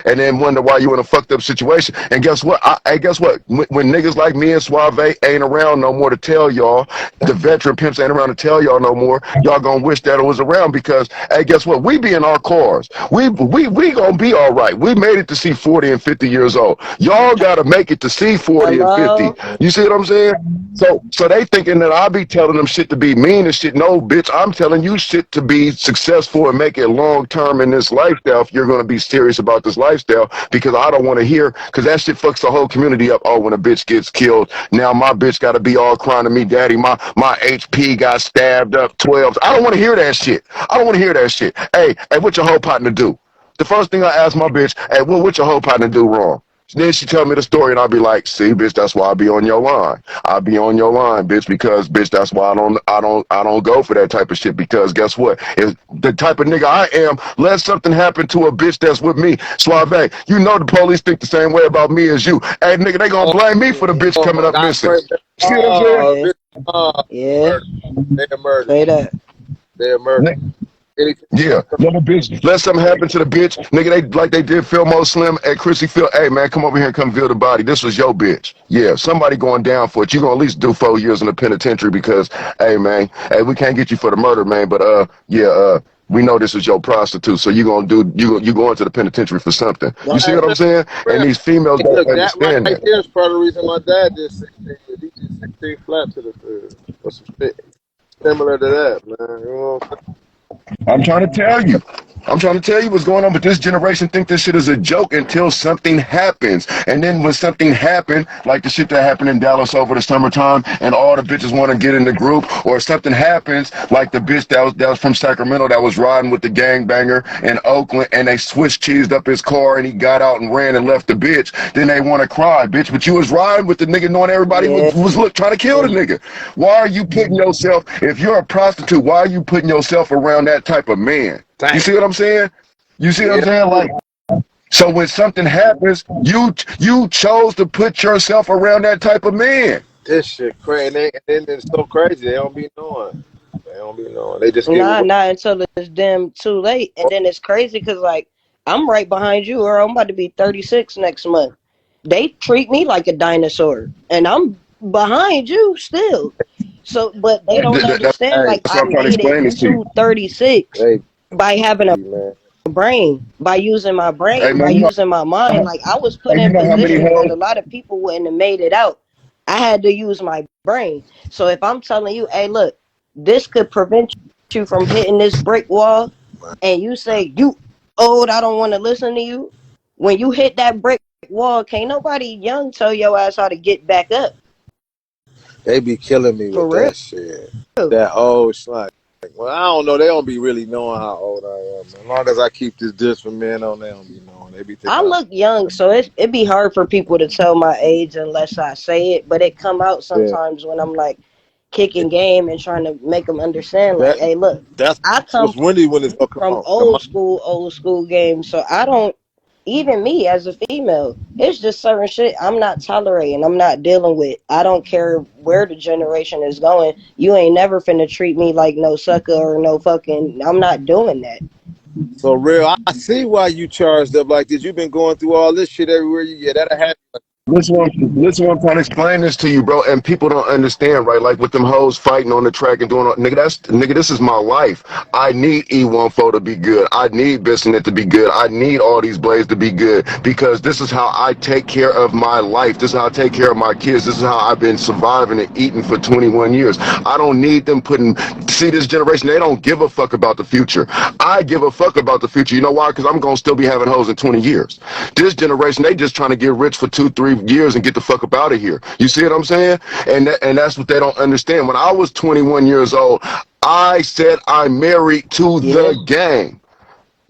And then wonder why you in a fucked up situation. And guess what? Guess what? When niggas like me and SUAVÈ ain't around no more to tell y'all, the veteran pimps ain't around to tell y'all no more, y'all gonna wish that it was around because, hey, guess what? We be in our cars. We gonna be all right. We made it to see 40 and 50 years old. Y'all gotta make it to see 40 Hello? and 50. You see what I'm saying? So they thinking that I be telling them shit to be mean and shit. No, bitch, I'm telling you shit to be successful and make it long term in this lifestyle if you're gonna be serious about this lifestyle, because I don't want to hear, because that shit fucks the whole community up. Oh, when a bitch gets killed, now my bitch got to be all crying to me, daddy, my HP got stabbed up 12. I don't want to hear that shit. I don't want to hear that shit. Hey, what your whole partner do? The first thing I ask my bitch, hey, what your whole partner do wrong? Then she tell me the story, and I'll be like, see, bitch, that's why I be on your line. I be on your line, bitch, because, bitch, that's why I don't go for that type of shit, because guess what? If the type of nigga I am, let something happen to a bitch that's with me, SUAVÈ, you know the police think the same way about me as you. Hey, nigga, they gonna blame me for the bitch coming up missing. See what I'm saying? Yeah. They're murdered. Say that. They're murdered. Yeah, let a bitch, let something happen to the bitch, nigga. They like they did Philmo Slim at Chrissy Phil. Hey man, come over here and come view the body. This was your bitch. Yeah, somebody going down for it. You gonna at least do 4 years in the penitentiary because, hey man, hey, we can't get you for the murder, man. But we know this is your prostitute, so you going to the penitentiary for something. You see what I'm saying? And these females don't understand that. Right there is part of the reason my dad did 16. He did 16 flat to the or some shit similar to that, man. You know what I'm saying? I'm trying to tell you what's going on, but this generation think this shit is a joke until something happens. And then when something happened, like the shit that happened in Dallas over the summertime, and all the bitches want to get in the group, or something happens, like the bitch that was from Sacramento that was riding with the gangbanger in Oakland, and they switched cheesed up his car, and he got out and ran and left the bitch. Then they want to cry, bitch, but you was riding with the nigga knowing everybody was trying to kill the nigga. Why are you putting yourself, if you're a prostitute, why are you putting yourself around that type of man? You see what I'm saying? You see what I'm saying? Like, so when something happens, you chose to put yourself around that type of man. This shit crazy, and it's so crazy. They don't be knowing. They don't be knowing. They just get not until it's damn too late, and then it's crazy because like I'm right behind you, or I'm about to be 36 next month. They treat me like a dinosaur, and I'm behind you still. So, but they don't understand. Like I made it to 36 by having a brain, by using my brain, by using my mind. Like I was put in positions that a lot of people wouldn't have made it out. I had to use my brain. So if I'm telling you, hey, look, this could prevent you from hitting this brick wall, and you say, you old, I don't want to listen to you. When you hit that brick wall, can't nobody young tell your ass how to get back up. They be killing me with that shit. That old like, well, I don't know. They don't be really knowing how old I am. As long as I keep this diss for men on, they don't be knowing. They be thinking I look young, so it be hard for people to tell my age unless I say it. But it come out sometimes when I'm like kicking game and trying to make them understand. Like, hey, look, I come from old school games, so I don't. Even me as a female, it's just certain shit I'm not tolerating. I'm not dealing with. I don't care where the generation is going. You ain't never finna treat me like no sucker or no fucking. I'm not doing that. So real, I see why you charged up like this. You've been going through all this shit everywhere you get. That'll happen. Listen, I'm trying to explain this to you, bro, and people don't understand, right? Like with them hoes fighting on the track and doing all, nigga, this is my life. I need E14 to be good. I need Bissonnet to be good. I need all these blades to be good because this is how I take care of my life. This is how I take care of my kids. This is how I've been surviving and eating for 21 years. I don't need them see this generation, they don't give a fuck about the future. I give a fuck about the future. You know why? Because I'm going to still be having hoes in 20 years. This generation, they just trying to get rich for 2-3 years and get the fuck up out of here. You see what I'm saying? And that's what they don't understand. When I was 21 years old, I said I'm married to the game.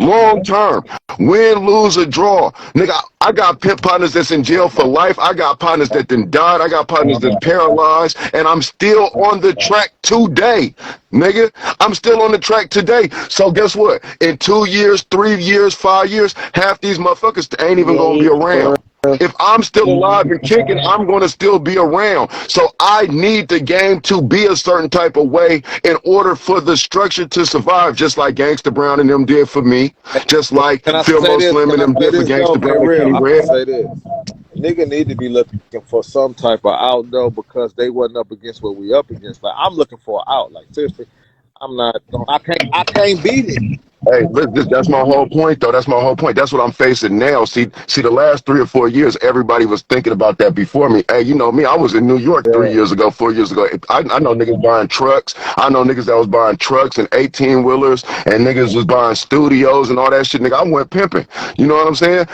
Long term. Win, lose, or draw. Nigga, I got pimp partners that's in jail for life. I got partners that then died. I got partners that's paralyzed. And I'm still on the track today. Nigga, I'm still on the track today. So guess what? In 2 years, 3 years, 5 years, half these motherfuckers ain't even gonna be around. If I'm still alive and kicking, I'm going to still be around. So I need the game to be a certain type of way in order for the structure to survive, just like Gangsta Brown and them did for me, just like Philmo Slim and them did for Gangsta Brown and Kenny Red. Say this. Nigga need to be looking for some type of out though, because they wasn't up against what we up against. Like I'm looking for an out. Like seriously, I can't beat it. Hey, that's my whole point, though. That's my whole point. That's what I'm facing now. See, the last 3 or 4 years, everybody was thinking about that before me. Hey, you know me, I was in New York 3 years ago, 4 years ago. I know niggas buying trucks. I know niggas that was buying trucks and 18-wheelers, and niggas was buying studios and all that shit. Nigga, I went pimping. You know what I'm saying?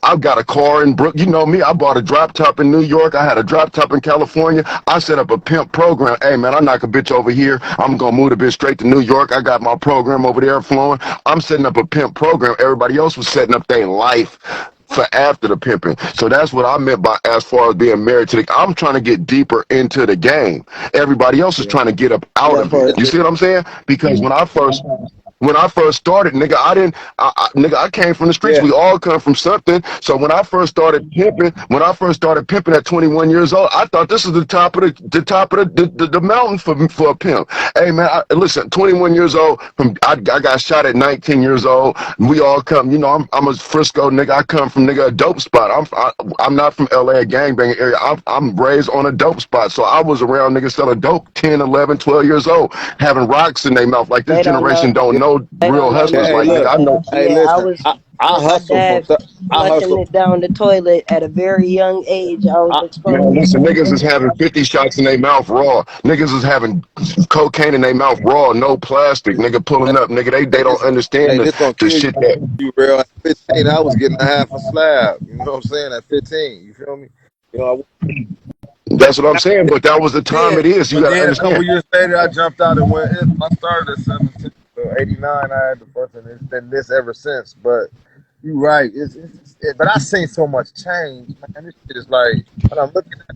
I've got a car in Brook. You know me, I bought a drop top in New York. I had a drop top in California. I set up a pimp program. Hey, man, I knock a bitch over here. I'm going to move the bitch straight to New York. I got my program over there flowing. I'm setting up a pimp program. Everybody else was setting up their life for after the pimping. So that's what I meant by as far as being married to the. I'm trying to get deeper into the game. Everybody else is trying to get up out of it. You see what I'm saying? Because when I first started, nigga, nigga, I came from the streets. Yeah. We all come from something. So when I first started pimping, at 21 years old, I thought this was the top of the mountain for a pimp. Hey man, listen, 21 years old, I got shot at 19 years old. We all come, you know, I'm a Frisco nigga. I come from nigga a dope spot. I'm not from LA, a gangbanging area. I'm raised on a dope spot. So I was around niggas selling dope 10, 11, 12 years old, having rocks in their mouth. Like this generation don't know real hustlers. Hey, like look, I know. Hey, listen, I flushing it down the toilet at a very young age. I was exposed. Listen, niggas is having 50 shots in their mouth raw. Niggas is having cocaine in their mouth raw, no plastic. Nigga pulling up. Nigga, they don't understand the shit that you real. At 15, I was getting a half a slab. You know what I'm saying? At 15, you feel me? You know. That's what I'm saying, but that was the time it is. You gotta understand. A couple years later, I jumped out and went. I started at 17, so 89. I had the first, and it's been this ever since. But you're right. But I seen so much change, man. This shit is like when I'm looking at.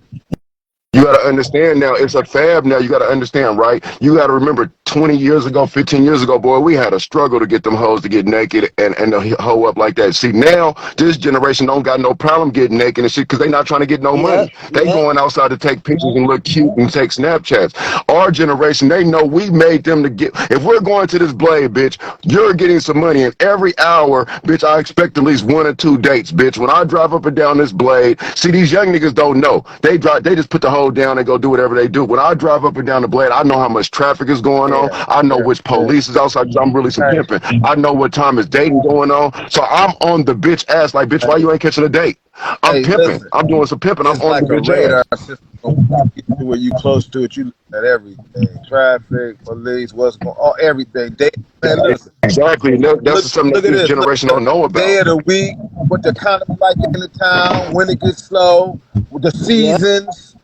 You got to understand now, it's a fab now. You got to understand, right? You got to remember 20 years ago, 15 years ago, boy, we had a struggle to get them hoes to get naked and to hoe up like that. See, now this generation don't got no problem getting naked and shit because they not trying to get no money. They going outside to take pictures and look cute and take Snapchats. Our generation, they know we made them to get. If we're going to this blade, bitch, you're getting some money. And every hour, bitch, I expect at least 1 or 2 dates, bitch. When I drive up and down this blade, see, these young niggas don't know. They just put the whole down and go do whatever they do. When I drive up and down the blade, I know how much traffic is going on. I know which police is outside because I'm really some pimping. I know what time is dating going on. So I'm on the bitch ass like, bitch, why you ain't catching a date? I'm pimping. Listen, I'm doing some pimping. I'm on the bitch ass. System where you close to it, you look at everything. Traffic, police, what's going on, everything. Man, listen. Exactly. That's something that this generation don't know about. Day of the week, what the economy like in the town, when it gets slow, with the seasons.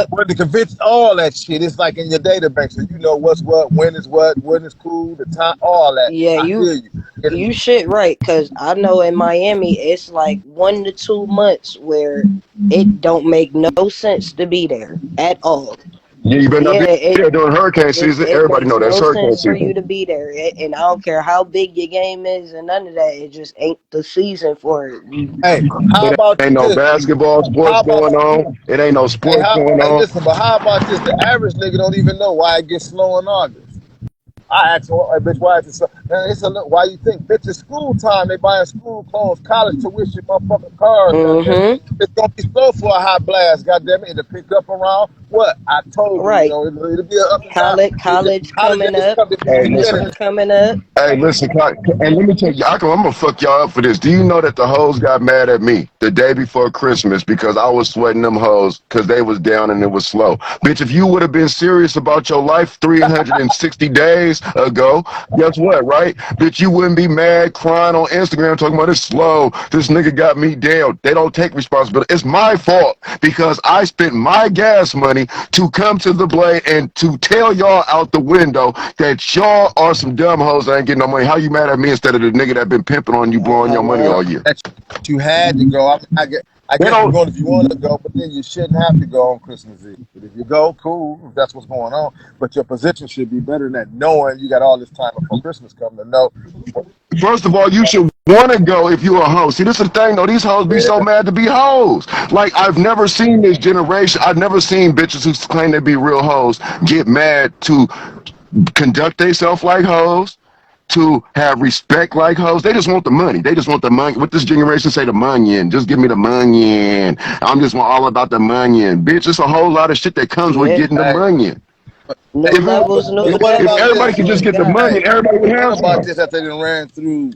When the convention, all that shit, it's like in your database, so you know what's what, when is cool, the time, all that. Yeah, you shit right, because I know in Miami it's like 1 to 2 months where it don't make no sense to be there at all. Yeah, you better not be there during hurricane season. Everybody know that's hurricane season. For you to be there, and I don't care how big your game is and none of that. It just ain't the season for it. Hey, how about ain't no basketball sports going on. It ain't no sports going on. Listen, but how about this? The average nigga don't even know why it gets slow in August. I asked him, hey, bitch, why is it so? Man, why you think? Bitch, it's school time. They buying school clothes, college tuition, motherfucking cars. It's gonna be slow for a hot blast. Goddamn it, to pick up around what I told you. Right. You know, it'll be a up college coming up. Coming up. Hey, listen, and let me tell you, I'm gonna fuck y'all up for this. Do you know that the hoes got mad at me the day before Christmas because I was sweating them hoes because they was down and it was slow? Bitch, if you would have been serious about your life 360 days ago, guess what, right? right? Bitch, you wouldn't be mad crying on Instagram talking about it's slow. This nigga got me down. They don't take responsibility. It's my fault because I spent my gas money to come to the Blade and to tell y'all out the window that y'all are some dumb hoes that ain't getting no money. How you mad at me instead of the nigga that been pimping on you, blowing your money all year? That you had to go. I guess you're going if you want to go, but then you shouldn't have to go on Christmas Eve. But if you go, cool, if that's what's going on. But your position should be better than that, knowing you got all this time before Christmas coming to know. First of all, you should want to go if you're a hoe. See, this is the thing, though. These hoes be so mad to be hoes. Like, I've never seen this generation. I've never seen bitches who claim they be real hoes get mad to conduct themselves like hoes, to have respect like hoes. They just want the money. They just want the money. What this generation say, the money. Just give me the money. I'm just all about the money. Bitch, it's a whole lot of shit that comes with getting the money. If everybody could just get the money, everybody would have some. What about this that they done ran through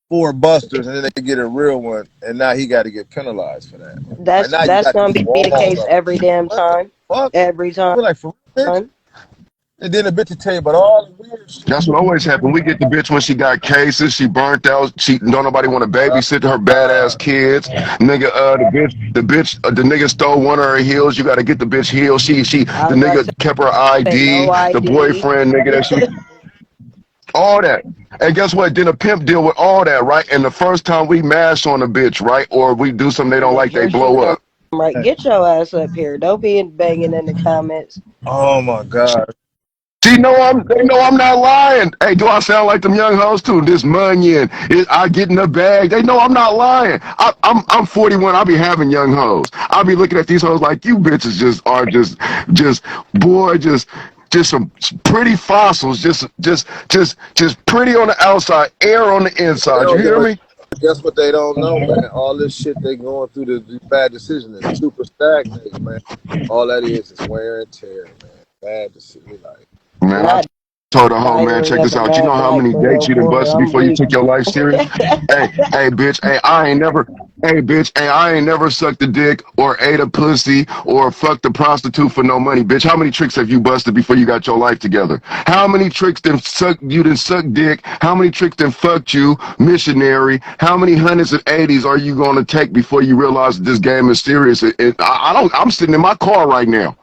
4 busters and then they get a real one and now he got to get penalized for that? That's going to be the case every damn time. Every time. Like, for real? And then the bitch will tell you about all the weird shit. That's what always happened. We get the bitch when she got cases, she burnt out, she don't nobody want to babysit her badass kids. Nigga, the nigga stole one of her heels. You gotta get the bitch heels. The nigga kept her ID, the boyfriend nigga that she all that. And guess what? Then a pimp deal with all that, right? And the first time we mash on a bitch, right? Or we do something they don't like, they blow up. Right, get your ass up here. Don't be banging in the comments. Oh my God. They know I'm not lying. Hey, do I sound like them young hoes too? This money I get in the bag. They know I'm not lying. I'm 41. I be having young hoes. I be looking at these hoes like you bitches are just some pretty fossils. Just pretty on the outside, air on the inside. You hear me? Guess what they don't know, man? All this shit they going through the bad decisions is super stagnant, man. All that is wear and tear, man. Bad decision, like. Man, I told the whole man, check this out. You know how many dates you done busted before you took your life serious? hey, bitch, I ain't never sucked a dick or ate a pussy or fucked a prostitute for no money, bitch. How many tricks have you busted before you got your life together? How many tricks done suck dick? How many tricks done fucked you, missionary? How many hundreds and 80s are you gonna take before you realize that this game is serious? I'm sitting in my car right now.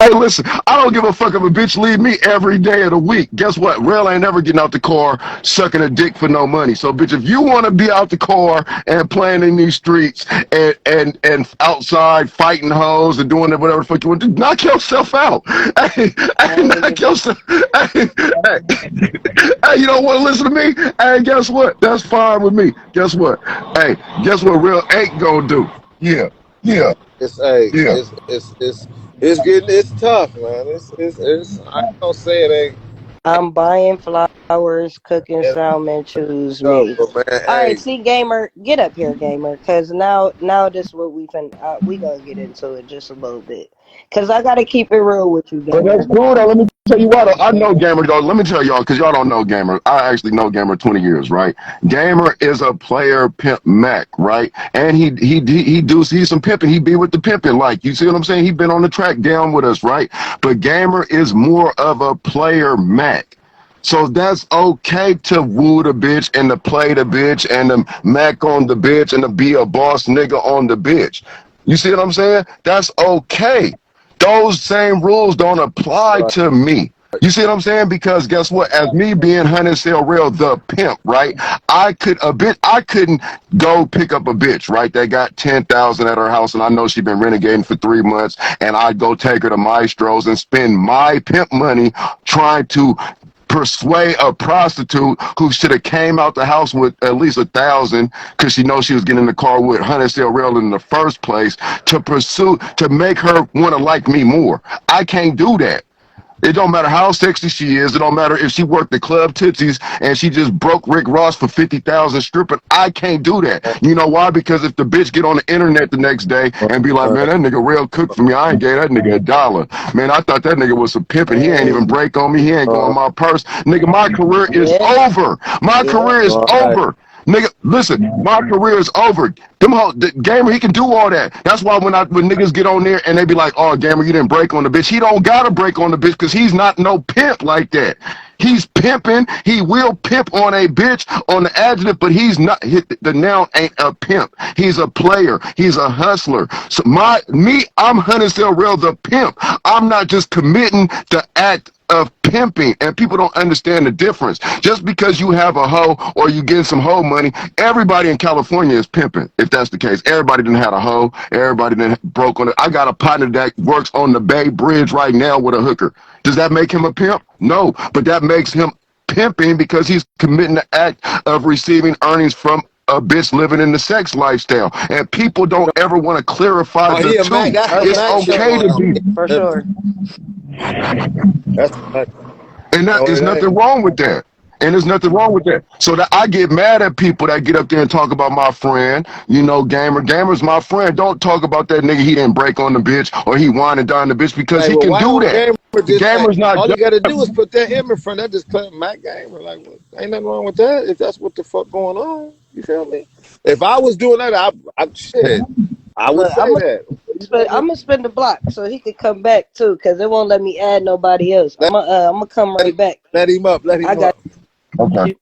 Hey, listen, I don't give a fuck if a bitch leave me every day of the week. Guess what? RELL ain't never getting out the car sucking a dick for no money. So, bitch, if you want to be out the car and playing in these streets and outside fighting hoes and doing whatever the fuck you want to do, knock yourself out. Hey, knock yourself. Hey, you don't want to listen to me? Hey, guess what? That's fine with me. Guess what? Hey, guess what RELL ain't gonna do? Yeah. It's tough, man. I don't say it ain't. I'm buying flowers, cooking salmon, choose me. Man, all right, see, gamer, get up here, gamer, because now this is what we gonna get into it just a little bit, because I gotta keep it real with you, gamer. But that's cool, though. Let me tell you what, I know Gamer, though. Let me tell y'all, because y'all don't know Gamer. I actually know Gamer 20 years, right? Gamer is a player pimp Mac, right? And he's some pimping. He be with the pimping, like, you see what I'm saying? He been on the track down with us, right? But Gamer is more of a player Mac. So that's okay to woo the bitch and to play the bitch and to Mac on the bitch and to be a boss nigga on the bitch. You see what I'm saying? That's okay. Those same rules don't apply to me. You see what I'm saying? Because guess what? As me being Hunter Sale Real the pimp, right? I couldn't go pick up a bitch, right? That got 10,000 at her house and I know she been renegading for 3 months and I'd go take her to Maestro's and spend my pimp money trying to persuade a prostitute who should have came out the house with at least 1,000 because she knows she was getting in the car with Hunter Sale Real in the first place to make her want to like me more. I can't do that. It don't matter how sexy she is. It don't matter if she worked at Club Tootsie's and she just broke Rick Ross for 50,000 stripping. I can't do that. You know why? Because if the bitch get on the internet the next day and be like, man, that nigga RELL cooked for me. I ain't gave that nigga $1. Man, I thought that nigga was some pimping. He ain't even break on me. He ain't go in my purse. Nigga, my career is over. My career is over. Nigga, listen, my career is over. The gamer, he can do all that. That's why when niggas get on there and they be like, oh, gamer, you didn't break on the bitch. He don't gotta break on the bitch because he's not no pimp like that. He's pimping. He will pimp on a bitch on the adjective, but he's not. The noun ain't a pimp. He's a player. He's a hustler. So I'm Hunter Sell Real the pimp. I'm not just committing the act of pimping, and people don't understand the difference. Just because you have a hoe or you getting some hoe money, everybody in California is pimping. If that's the case, everybody didn't have a hoe. Everybody didn't broke on it. I got a partner that works on the Bay Bridge right now with a hooker. Does that make him a pimp? No, but that makes him pimping because he's committing the act of receiving earnings from a bitch living in the sex lifestyle. And people don't ever want to clarify the two. Mac, it's okay to be. For sure. That's And there's nothing wrong with that. And there's nothing wrong with that. So that I get mad at people that get up there and talk about my friend, you know, gamer. Gamer's my friend. Don't talk about that nigga. He didn't break on the bitch or he whined and dined the bitch because he can do that. Gamer's not. All you gotta do is put that him in front. That just claim Mac Gamer. Like, what? Ain't nothing wrong with that. If that's what the fuck going on, you feel me? If I was doing that, I would say that. I'm gonna spin the block so he could come back too, cause it won't let me add nobody else. I'm gonna come right back. Let him up. I got. Okay.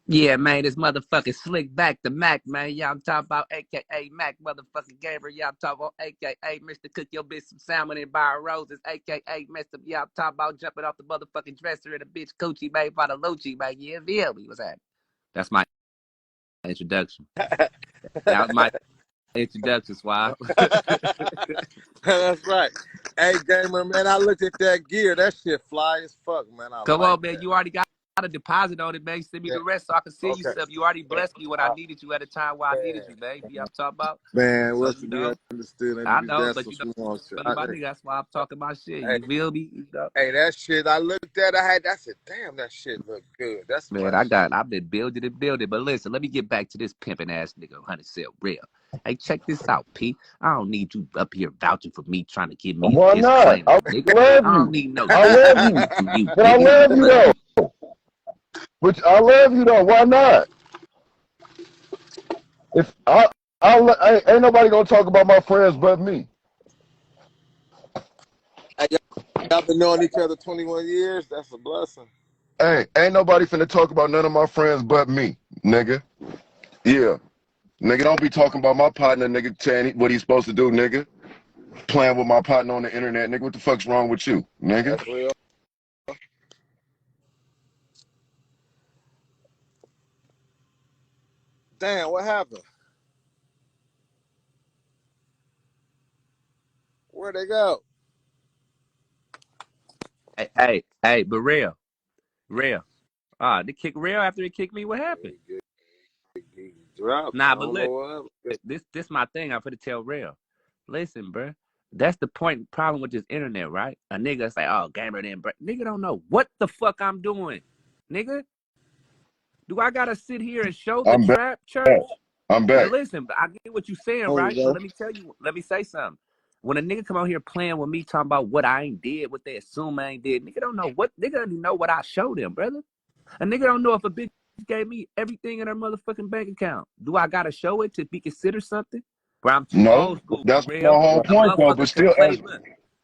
Yeah, man, this motherfucking slick back to Mac, man. Y'all talk about AKA Mac, motherfucking Gamer. Y'all talk about AKA Mr. Cook your bitch some salmon and buy roses, AKA Mr. Y'all talk about jumping off the motherfucking dresser in a bitch coochie made by the Lochi, man. Yeah, feel me? What's that? That's my introduction. That was my introduction, Swab. That's right. Hey, Gamer, man, I looked at that gear. That shit fly as fuck, man. Come on, man. You already got a deposit on it, man. Send me the rest so I can send you stuff. You already blessed me when I needed you at a time where I needed you, baby. I'm talking about. Man, what's the deal? Understood. I know, but you know, my nigga, that's why I'm talking my shit. You feel me? You know? Hey, that shit I looked at, I said, damn, that shit look good. That's man, I've been building and building. But listen, let me get back to this pimping ass nigga, Hunter Sell Real. Hey, check this out, P. I don't need you up here vouching for me, trying to give me Why not? I love you. I don't need no. I love you. But I love you though. But I love you though. Why not? If ain't nobody gonna talk about my friends but me. Hey, y'all been knowing each other 21 years. That's a blessing. Hey, ain't nobody finna talk about none of my friends but me, nigga. Yeah. Nigga, don't be talking about my partner, nigga, saying what he's supposed to do, nigga. Playing with my partner on the internet, nigga. What the fuck's wrong with you, nigga? That's real. Damn, what happened? Where'd they go? Hey, but real. They kick real after they kicked me. What happened? Nah, but look, this my thing. I'm finna tell real. Listen, bro. That's the problem with this internet, right? A nigga say, "Oh, gamer didn't break." Nigga don't know what the fuck I'm doing, nigga. Do I gotta sit here and show the trap church? I'm back. Now listen, I get what you're saying, right? But let me tell you, let me say something. When a nigga come out here playing with me, talking about what I ain't did, what they assume I ain't did, nigga don't know what, nigga don't even know what I showed them, brother. A nigga don't know if a bitch gave me everything in her motherfucking bank account. Do I gotta show it to be considered something? Bro, I'm too old school. That's my whole point, though. But still,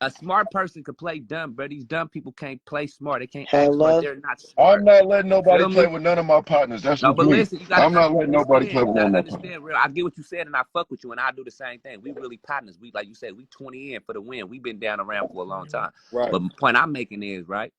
a smart person could play dumb, but these dumb people can't play smart. They can't act smart. They're not smart. I'm not letting nobody play with none of my partners. That's no, but me. listen, you gotta I'm not letting nobody play with none of my understand, real. I get what you said, and I fuck with you, and I do the same thing. We really partners. We, like you said, we 20 in for the win. We've been down around for a long time. Right. But the point I'm making is, right,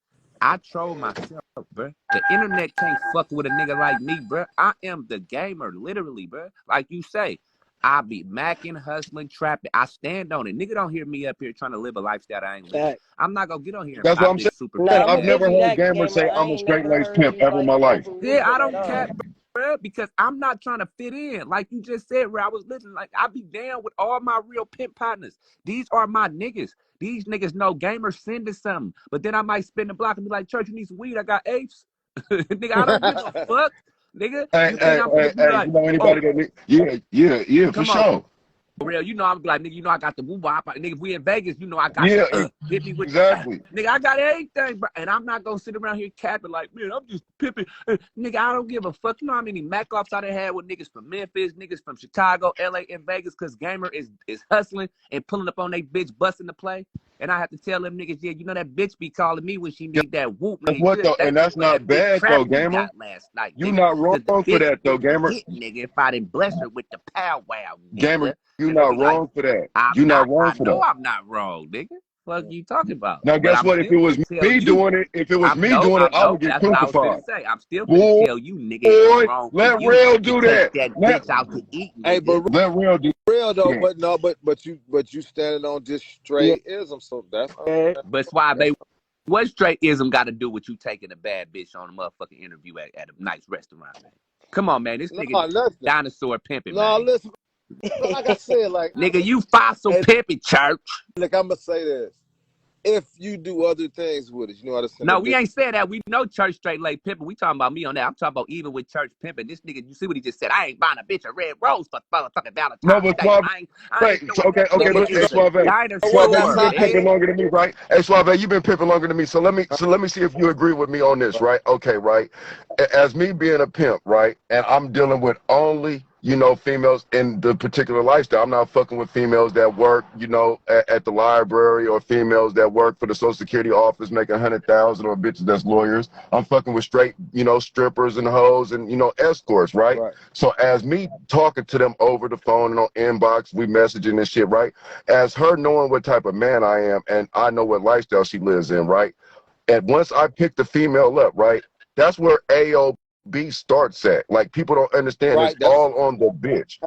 I troll myself, bro. The internet can't fuck with a nigga like me, bro. I am the gamer, literally, bro. Like you say, I be macking, hustling, trapping. I stand on it. Nigga don't hear me up here trying to live a lifestyle I ain't living. I'm not gonna get on here and That's what I'm saying. super I've never heard gamers say I'm a straight-laced pimp ever in my life. Yeah, I don't cap, bro, because I'm not trying to fit in. Like you just said, where I was listening, like I be down with all my real pimp partners. These are my niggas. These niggas know gamers sending something. But then I might spin the block and be like, church, you need some weed? I got apes. Nigga, I don't give a fuck. Nigga, you know anybody that need? Yeah, for sure. real, you know, I'm like, nigga, you know, I got the woo wop. Nigga, if we in Vegas, you know, I got Yeah, the hit me with exactly. nigga, I got everything, bro. And I'm not gonna sit around here capping like, man, I'm just pimping. Nigga, I don't give a fuck. You know how many Mac offs I done had with niggas from Memphis, niggas from Chicago, LA, and Vegas, because Gamer is hustling and pulling up on they bitch, busting the play. And I have to tell them niggas, yeah, you know that bitch be calling me when she need that whoop, That's nigga. what You though, ain't and thank me that's for that not big bad trap though, you Gamer. got last night, You nigga. not wrong Because the for bitch that though, would Gamer. hit, nigga, if I didn't bless her with the powwow, Gamer, nigga. you And they'll not be like, wrong for that. I'm You not not. wrong I for know that. I'm not wrong, nigga. What you talking about? Now, But guess I'm what? If still it was finna tell me you. doing it, I I know. would get That's what I was crucified. finna say. I'm still finna Boy, tell you, nigga, it was wrong for let you Rail to do take that. that Let bitch out to eat, Hey, nigga. but Rail do real though, that. but no, but you standing on just Yeah. straight ism, so that's But Suave, what straightism got to do with you taking a bad bitch on a motherfucking interview at a nice restaurant, man? Come on, man. This no, nigga listen, dinosaur pimping, no, man. listen. Like I said, like, Nigga, you fossil hey, pimping, church. look, I'm gonna say this: if you do other things with it, you know how to send a No, we bitch. ain't said that. We know church straight late pimping. We talking about me on that. I'm talking about even with church pimping. This nigga, you see what he just said? I ain't buying a bitch a red rose for motherfucking No, Valentine's but Day. Suave, I ain't so, doing that. No, okay, Nigga but look, you is hey, know, a Suave. Suave, you dinosaur, been pimping bitch. longer than me, right? Hey, Suave, you been pimping longer than me. So let me see if you agree with me on this, right? Okay, right. As me being a pimp, right, and I'm dealing with only, you know, females in the particular lifestyle. I'm not fucking with females that work, you know, at the library, or females that work for the Social Security office making 100,000, or bitches that's lawyers. I'm fucking with straight, you know, strippers and hoes and, you know, escorts, right? right? So as me talking to them over the phone and on inbox, we messaging and shit, right? As her knowing what type of man I am, and I know what lifestyle she lives in, right? And once I pick the female up, right, that's where AOB starts at. Like, people don't understand, it's Right. That's all on the bitch.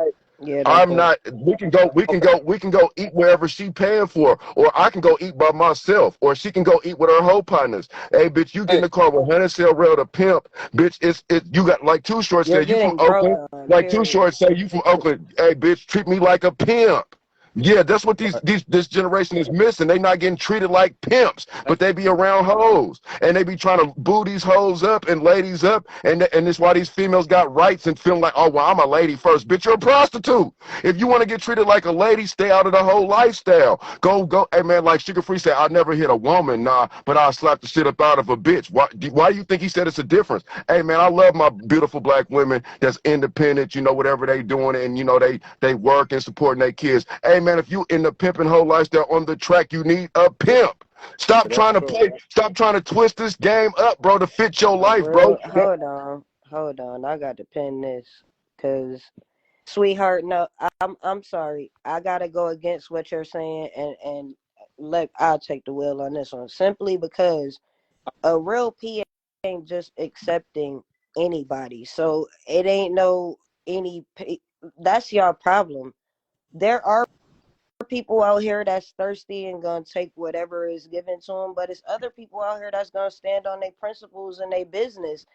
Yeah, that's I'm it. not. okay. We can go eat wherever she paying for, or I can go eat by myself, or she can go eat with her whole partners. Hey, bitch, you get in Hey, the car with Hunter Sale Rail to pimp, bitch. You got, like Too Short You're said, you from getting broke Oakland. on, Like Too period. Short say, you from Oakland. Hey, bitch, treat me like a pimp. Yeah, that's what right. this generation is missing. They not getting treated like pimps, but That's they be around hoes, and they be trying to boo these hoes up and ladies up, and that's why these females got rights and feeling like, oh well, I'm a lady first. Bitch, you're a prostitute. If you want to get treated like a lady, stay out of the whole lifestyle. Go. Hey man, like Sugar Free said, I never hit a woman, nah, but I'll slap the shit up out of a bitch. Why do you think he said it's a difference? Hey man, I love my beautiful black women that's independent, you know, whatever they doing, and you know they work and supporting their kids. Hey man, if you in the pimping whole lifestyle on the track, you need a pimp. Stop that's trying to true. play. Stop trying to twist this game up, bro, to fit your life, bro. Real, hold on. I got to pin this, cause sweetheart, no, I'm sorry. I gotta go against what you're saying, and I'll take the wheel on this one, simply because a real P ain't just accepting anybody. So it ain't no any. That's your problem. There are people out here that's thirsty and gonna take whatever is given to them, but it's other people out here that's gonna stand on their principles and their business.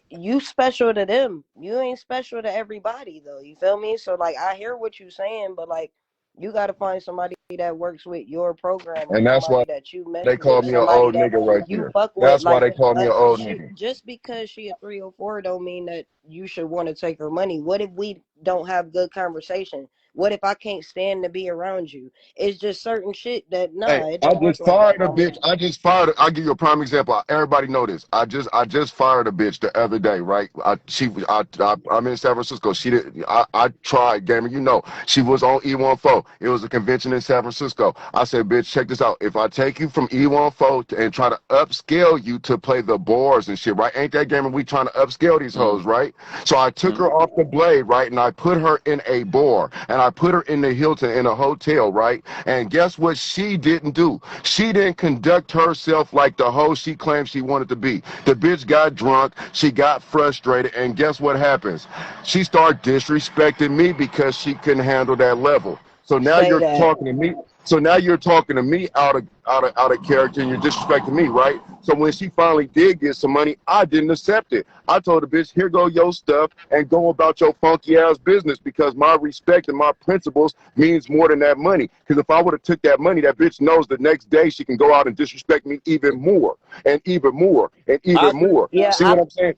You special to them. You ain't special to everybody though. You feel me? So like I hear what you saying, but like you gotta find somebody that works with your program, or And that's why somebody that you mesh they call with, me an somebody old that nigga right you there. fuck with. That's why Like they call me an old she, nigga. just because she a 304 don't mean that you should want to take her money. What if we don't have good conversation? What if I can't stand to be around you? It's just certain shit that Hey, it I don't work just like that, fired a homie. bitch. I just fired. I'll give you a prime example. Everybody know this. I just fired a bitch the other day, right? I'm in San Francisco. She did. I tried, gamer. You know, she was on E14. It was a convention in San Francisco. I said, bitch, check this out. If I take you from E14 and try to upscale you to play the bars and shit, right? Ain't that gamer? We trying to upscale these hoes, right? So I took her off the blade, right? And I put her in a bar, and I put her in the Hilton in a hotel, right? And guess what she didn't do? She didn't conduct herself like the hoe she claimed she wanted to be. The bitch got drunk, she got frustrated, and guess what happens? She started disrespecting me because she couldn't handle that level. So now Say you're that. talking to me. So now you're talking to me out of character, and you're disrespecting me, right? So when she finally did get some money, I didn't accept it. I told the bitch, here go your stuff, and go about your funky ass business, because my respect and my principles means more than that money. Because if I would have took that money, that bitch knows the next day she can go out and disrespect me even more and even more and I even agree. more. Yeah, See what I'm saying?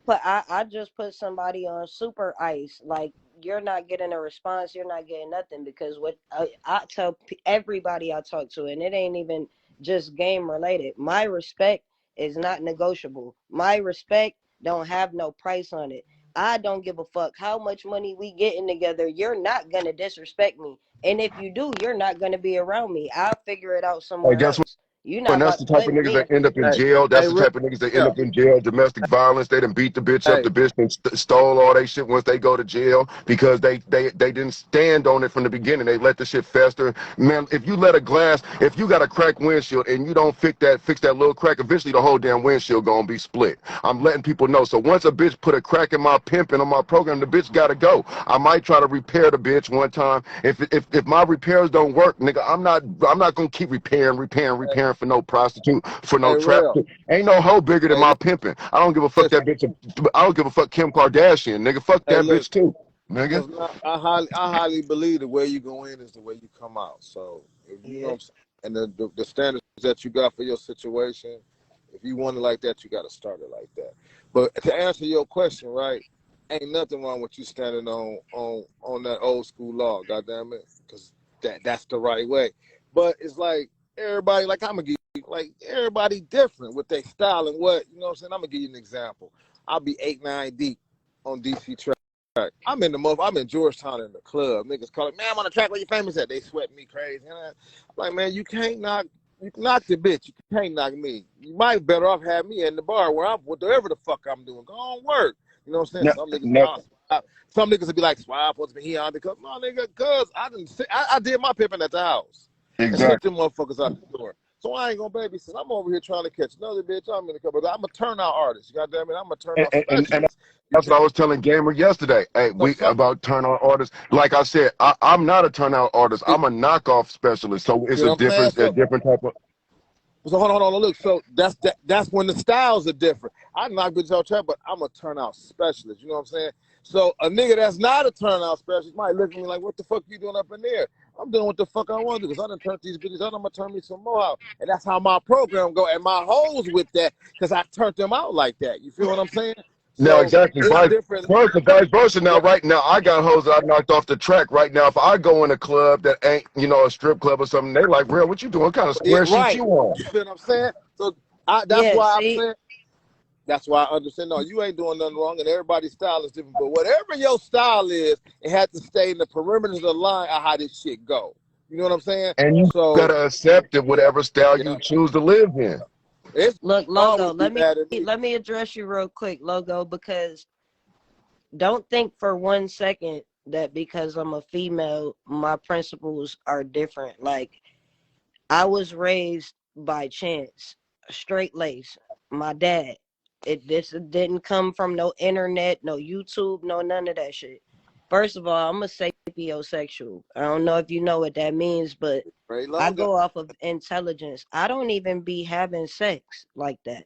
I just put somebody on super ice. Like you're not getting a response. You're not getting nothing because what I tell everybody I talk to, and it ain't even just game related. My respect is not negotiable. My respect don't have no price on it. I don't give a fuck how much money we getting together. You're not gonna disrespect me, and if you do, you're not gonna be around me. I'll figure it out Hey, somewhere guess what? else. You're not And that's about the to type of put niggas me that in. end up in Hey, jail. That's hey, the real, type of niggas that end yeah. up in jail. Domestic violence. They done beat the bitch up. Hey, The bitch done stole all they shit once they go to jail because they didn't stand on it from the beginning. They let the shit fester. Man, if you let a glass, if you got a cracked windshield and you don't fix that little crack, eventually the whole damn windshield gonna be split. I'm letting people know. So once a bitch put a crack in my pimping on my program, the bitch gotta go. I might try to repair the bitch one time. If my repairs don't work, nigga, I'm not gonna keep repairing for no prostitute, for no hey, trap. real. Ain't no hoe bigger than Hey, my pimping. I don't give a fuck listen. that bitch. I don't give a fuck Kim Kardashian, nigga. Fuck Hey, that look. bitch too, nigga. Because I highly believe the way you go in is the way you come out. So if you know Yeah. what I'm saying, and the standards that you got for your situation, if you want it like that, you got to start it like that. But to answer your question, right, ain't nothing wrong with you standing on that old school law, goddamn it, because that's the right way. But it's like everybody, like I'm gonna give you, like everybody different with their style and what you know what I'm saying. I'm gonna give you an example. I'll be 8-9 deep on DC track. I'm in Georgetown in the club. Niggas calling, man, I'm on the track where you famous at. They sweat me crazy. And I'm like, man, you can knock the bitch. You can't knock me. You might better off have me in the bar where I'm, whatever the fuck I'm doing. Go on work. You know what I'm saying? No, Some niggas be no, out. Some niggas would be like, Swab supposed to be here on the club. No, nigga, cuz I did my pimping at the house and sent exactly. them motherfuckers out the door. So I ain't gonna babysit. I'm over here trying to catch another bitch. I'm in the club. I'm a turnout artist. You goddamn it. I'm a turnout And specialist. You that's feel what I me? was telling Gamer yesterday. Hey, So we some about turnout artists. Like I said, I'm not a turnout artist. you I'm a knockoff specialist. So it's know what I'm saying? a different type of. So hold on, look. So that's when the styles are different. I knock bitches out trap, but I'm a turnout specialist. You know what I'm saying? So a nigga that's not a turnout specialist might look at me like, "What the fuck you doing up in there?" I'm doing what the fuck I want to do because I done turned these bitches out. I'm gonna turn me some more out, and that's how my program go. And my hoes with that because I turned them out like that. You feel what I'm saying? Now, So exactly. it's different. Vice versa. Now, Yeah, right now, I got hoes that I knocked off the track. Right now, if I go in a club that ain't, a strip club or something, they like, real, what you doing? What kind of yeah, square shit right. you on? You feel what I'm saying? So that's Yeah, why I'm see, saying. That's why I understand. No, you ain't doing nothing wrong, and everybody's style is different. But whatever your style is, it had to stay in the perimeters of the line of how this shit go. You know what I'm saying? And you So, gotta accept it, yeah, whatever style yeah. you choose to live in. It's look, Logo. always be Let me mad at me. let me address you real quick, Logo, because don't think for 1 second that because I'm a female, my principles are different. Like I was raised by chance, straight lace. My dad. This didn't come from no internet, no YouTube, no none of that shit. First of all, I'm a sapiosexual. I don't know if you know what that means, but Straight I logo. go off of intelligence. I don't even be having sex like that.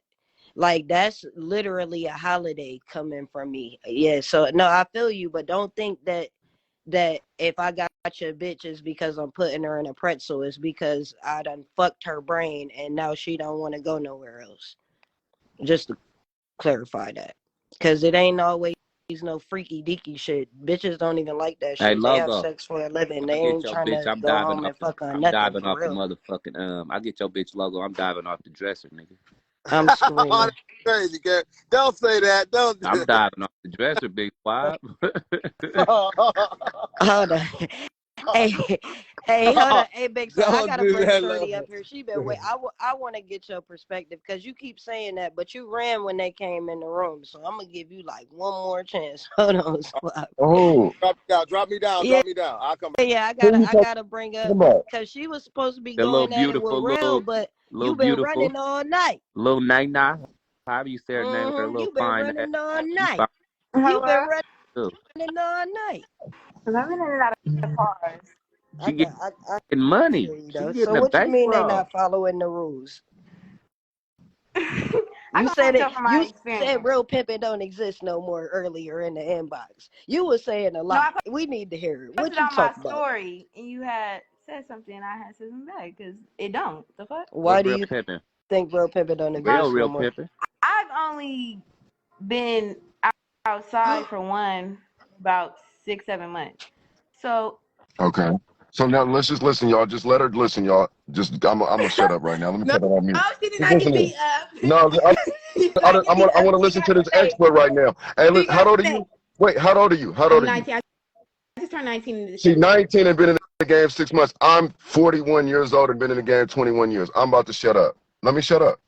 Like that's literally a holiday coming from me. Yeah, so no, I feel you, but don't think that if I got your bitch is because I'm putting her in a pretzel. It's because I done fucked her brain and now she don't want to go nowhere else. Just to clarify that. Because it ain't always no freaky deaky shit. Bitches don't even like that Hey, shit. They have logo. sex for a living. They I get ain't your trying bitch. to go home and fuck on I'm nothing diving for off the real. motherfucking. I get your bitch logo. I'm diving off the dresser, nigga. I'm That's screaming. crazy, Gary. Don't say that. Don't do I'm diving off the dresser, big five. Hold on. Hey, hey, hold on. Hey, Big Son, I Don't gotta do bring that, Shorty up logo. here. She been wait. I want to get your perspective because you keep saying that, but you ran when they came in the room. So I'm gonna give you like one more chance. Hold on, Swap. Oh, Drop me down. Yeah, Drop me down. I'll come back. yeah. who you I talking gotta bring up about? because she was supposed to be That little going at it with beautiful, Real, but little you been beautiful, running all night. little Nina. However you say her name with her little You been fine ass. running all She fine night. You been Hello? too. running all night. Because I'm in and out of cars. She getting I money. hear you She though. getting So a what you mean they bankroll. not following the rules? I You can said only it. go from my You said experience. real pimping don't exist no more earlier in the inbox. You were saying a No, lot. I We need to hear it. What posted you on my talk about? story and you had said something and I had said something back because it don't. The fuck? Why What's do real you pimping? think real pimping don't My, exist no Real more? pimping. I've only been outside for one about 6-7 months. So Okay. So now let's just listen, y'all. Just let her listen, y'all. Just I'm gonna shut up right now. Let me no, put that on mute. she did Just not get listen beat here. up. No, She did I not get beat want up. to She listen got to this to say. expert right now. Hey, She how got old to are say. you? Wait, how old are you? How old I'm are you? 19. I just turned 19 in See, December. 19 and been in the game 6 months. I'm 41 years old and been in the game 21 years. I'm about to shut up. Let me shut up.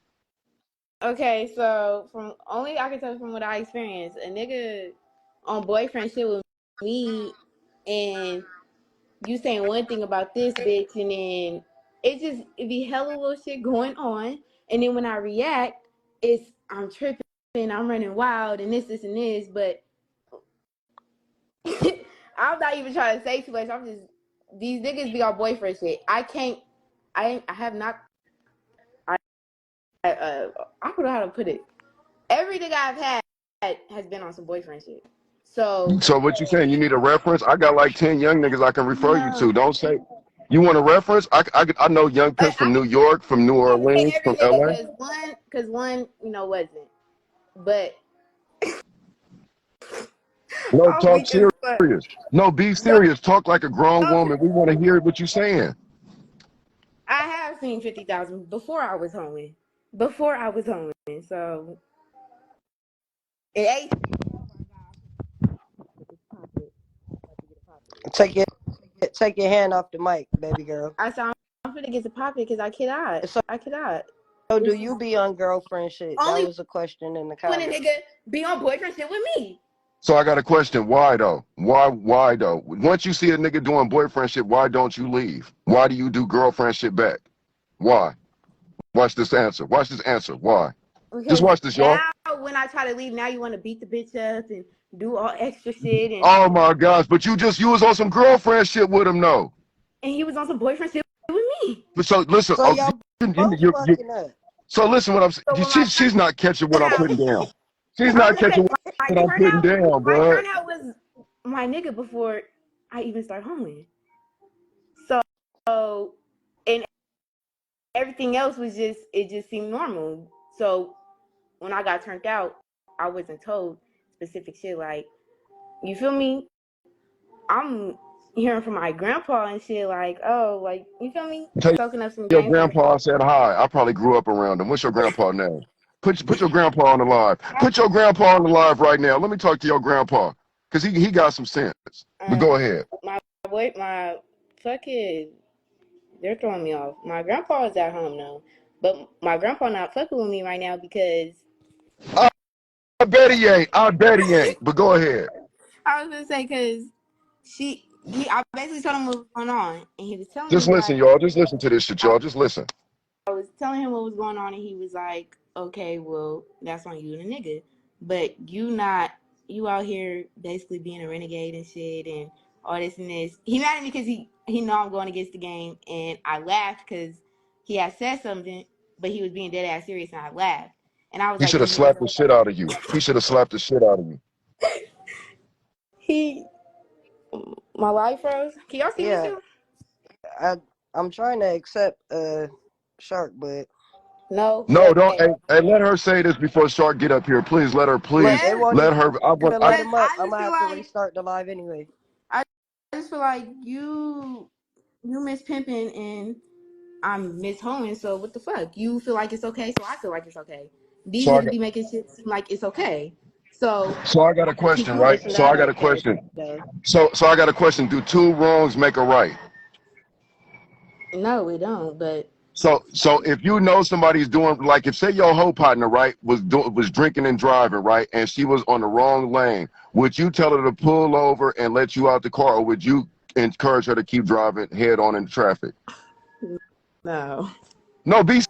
Okay, so from only I can tell from what I experienced, a nigga on boyfriend shit with me, and you saying one thing about this bitch, and then it be hella little shit going on, and then when I react, I'm tripping, I'm running wild, and this, and this, but I'm not even trying to say too much. I'm just these niggas be on boyfriend shit. I have not. I don't know how to put it. Every nigga I've had has been on some boyfriend shit. So So what you saying? You need a reference? I got like 10 young niggas I can refer you no, to. Don't say. You want a reference? I know young pimps I from New York, from New can't say Orleans, every from nigga LA. because one wasn't. But No, I'm talk weak as serious. fuck. No, be No, serious. Talk like a grown woman. We want to hear what you're saying. I have seen 50,000 before I was homing. Before I was homing, so it ain't. Take your hand off the mic, baby girl. I said I'm finna get to popping because I cannot. So, I cannot. do It's you just be on girlfriend shit? That only was a question in the when a comments. nigga be on boyfriend shit with me. So I got a question. Why though? Why though? Once you see a nigga doing boyfriend shit, why don't you leave? Why do you do girlfriend shit back? Why? Watch this answer. Watch this answer. Why? Just Because watch this, y'all. now when I try to leave, now you want to beat the bitch up and do all extra shit, Oh my gosh! But you was on some girlfriend shit with him, though. and he was on some boyfriend shit with me. But so listen. So y'all both fucking up. So listen, what I'm saying. So when my She's not catching what I'm turnout, putting down. She's I not was gonna say catching my what I'm putting turnout, down, my bro. turnout was my nigga before I even started homing. So and everything else was it just seemed normal. So when I got turned out, I wasn't told specific shit like, you feel me? I'm hearing from my grandpa and shit like, oh, like, you feel me? Tell Soaking up some your game from grandpa I said hi. I probably grew up around him. What's your grandpa name? Put your grandpa on the live. Put your grandpa on the live right now. Let me talk to your grandpa, cause he got some sense. But go ahead. my fucking, they're throwing me off. My grandpa is at home now, but my grandpa not fucking with me right now because I bet he ain't. I bet he ain't. But go ahead. I was gonna say because I basically told him what was going on, and he was telling Just me listen, like, y'all. Just listen to this shit, y'all. Just listen. I was telling him what was going on, and he was like, okay, well, that's on you and the nigga. But you out here basically being a renegade and shit and all this and this. He mad at me because he know I'm going against the game, and I laughed because he had said something, but he was being dead ass serious, and I laughed. And I was He like, should have this nigga, slapped the shit out of you. He should have slapped the shit out of you. he, my life froze. Can y'all see me Yeah, still? I'm trying to accept Shark, but No, No, but don't. Hey, let her say this before Shark get up here. Please let her. look, Please it yes, won't let her. even I let because him up. I I'm just gonna feel have to like restart the live anyway. I just feel like you miss pimping and I'm Miss Homan, so what the fuck? You feel like it's okay, so I feel like it's okay. These so I niggas got be making shit seem like it's okay. So so I got a question, right? It's So not I got a okay, question. though. So I got a question. Do two wrongs make a right? no, we don't. But So if you know somebody's doing, like, if say your whole partner, right, was drinking and driving, right, and she was on the wrong lane, would you tell her to pull over and let you out the car, or would you encourage her to keep driving head on in traffic? no, No, be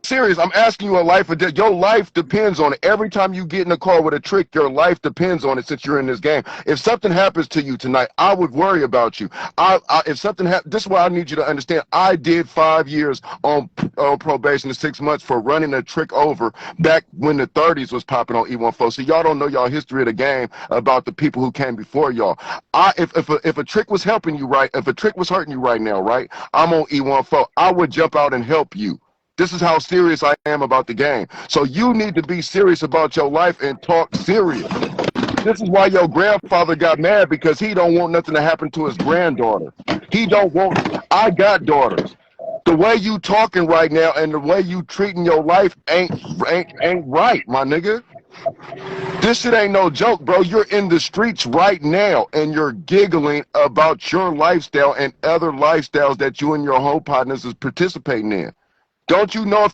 serious. I'm asking you a life or death. Your life depends on it. Every time you get in a car with a trick, your life depends on it since you're in this game. If something happens to you tonight, I would worry about you. If something happens, this is why I need you to understand. I did 5 years on probation and 6 months for running a trick over back when the 30s was popping on E14. So y'all don't know y'all history of the game about the people who came before y'all. If a trick was helping you, right, if a trick was hurting you right now, right, I'm on E14. I would jump out and help you. This is how serious I am about the game. So you need to be serious about your life and talk serious. This is why your grandfather got mad, because he don't want nothing to happen to his granddaughter. He don't want. I got daughters. The way you talking right now and the way you treating your life ain't right, my nigga. This shit ain't no joke, bro. You're in the streets right now and you're giggling about your lifestyle and other lifestyles that you and your home partners is participating in. Don't you know if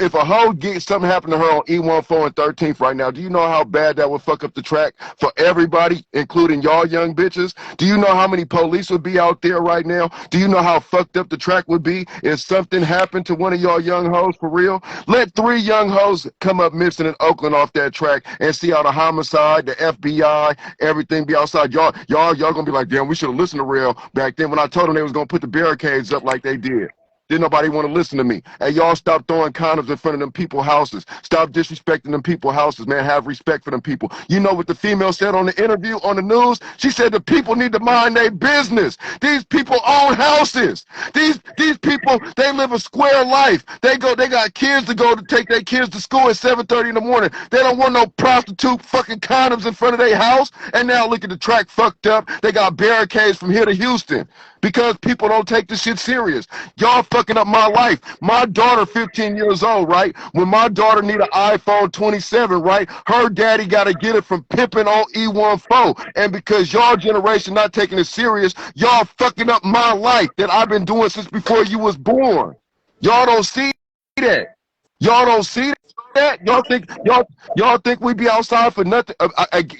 if a hoe gets something happen to her on E14 and 13th right now, do you know how bad that would fuck up the track for everybody, including y'all young bitches? Do you know how many police would be out there right now? Do you know how fucked up the track would be if something happened to one of y'all young hoes for real? Let 3 young hoes come up missing in Oakland off that track and see how the homicide, the FBI, everything be outside. Y'all gonna be like, damn, we should have listened to RELL back then when I told them they was gonna put the barricades up like they did. Didn't nobody want to listen to me. Hey, y'all stop throwing condoms in front of them people's houses. Stop disrespecting them people's houses, man. Have respect for them people. You know what the female said on the interview on the news? She said the people need to mind their business. These people own houses. These people, they live a square life. They got kids to go to take their kids to school at 7:30 in the morning. They don't want no prostitute fucking condoms in front of their house. And now look at the track fucked up. They got barricades from here to Houston because people don't take this shit serious. Y'all fucking up my life. My daughter, 15 years old, right? When my daughter need an iPhone 27, right? Her daddy got to get it from pimping on E14. And because y'all generation not taking it serious, y'all fucking up my life that I've been doing since before you was born. Y'all don't see that. Y'all don't see that. Y'all think we be outside for nothing?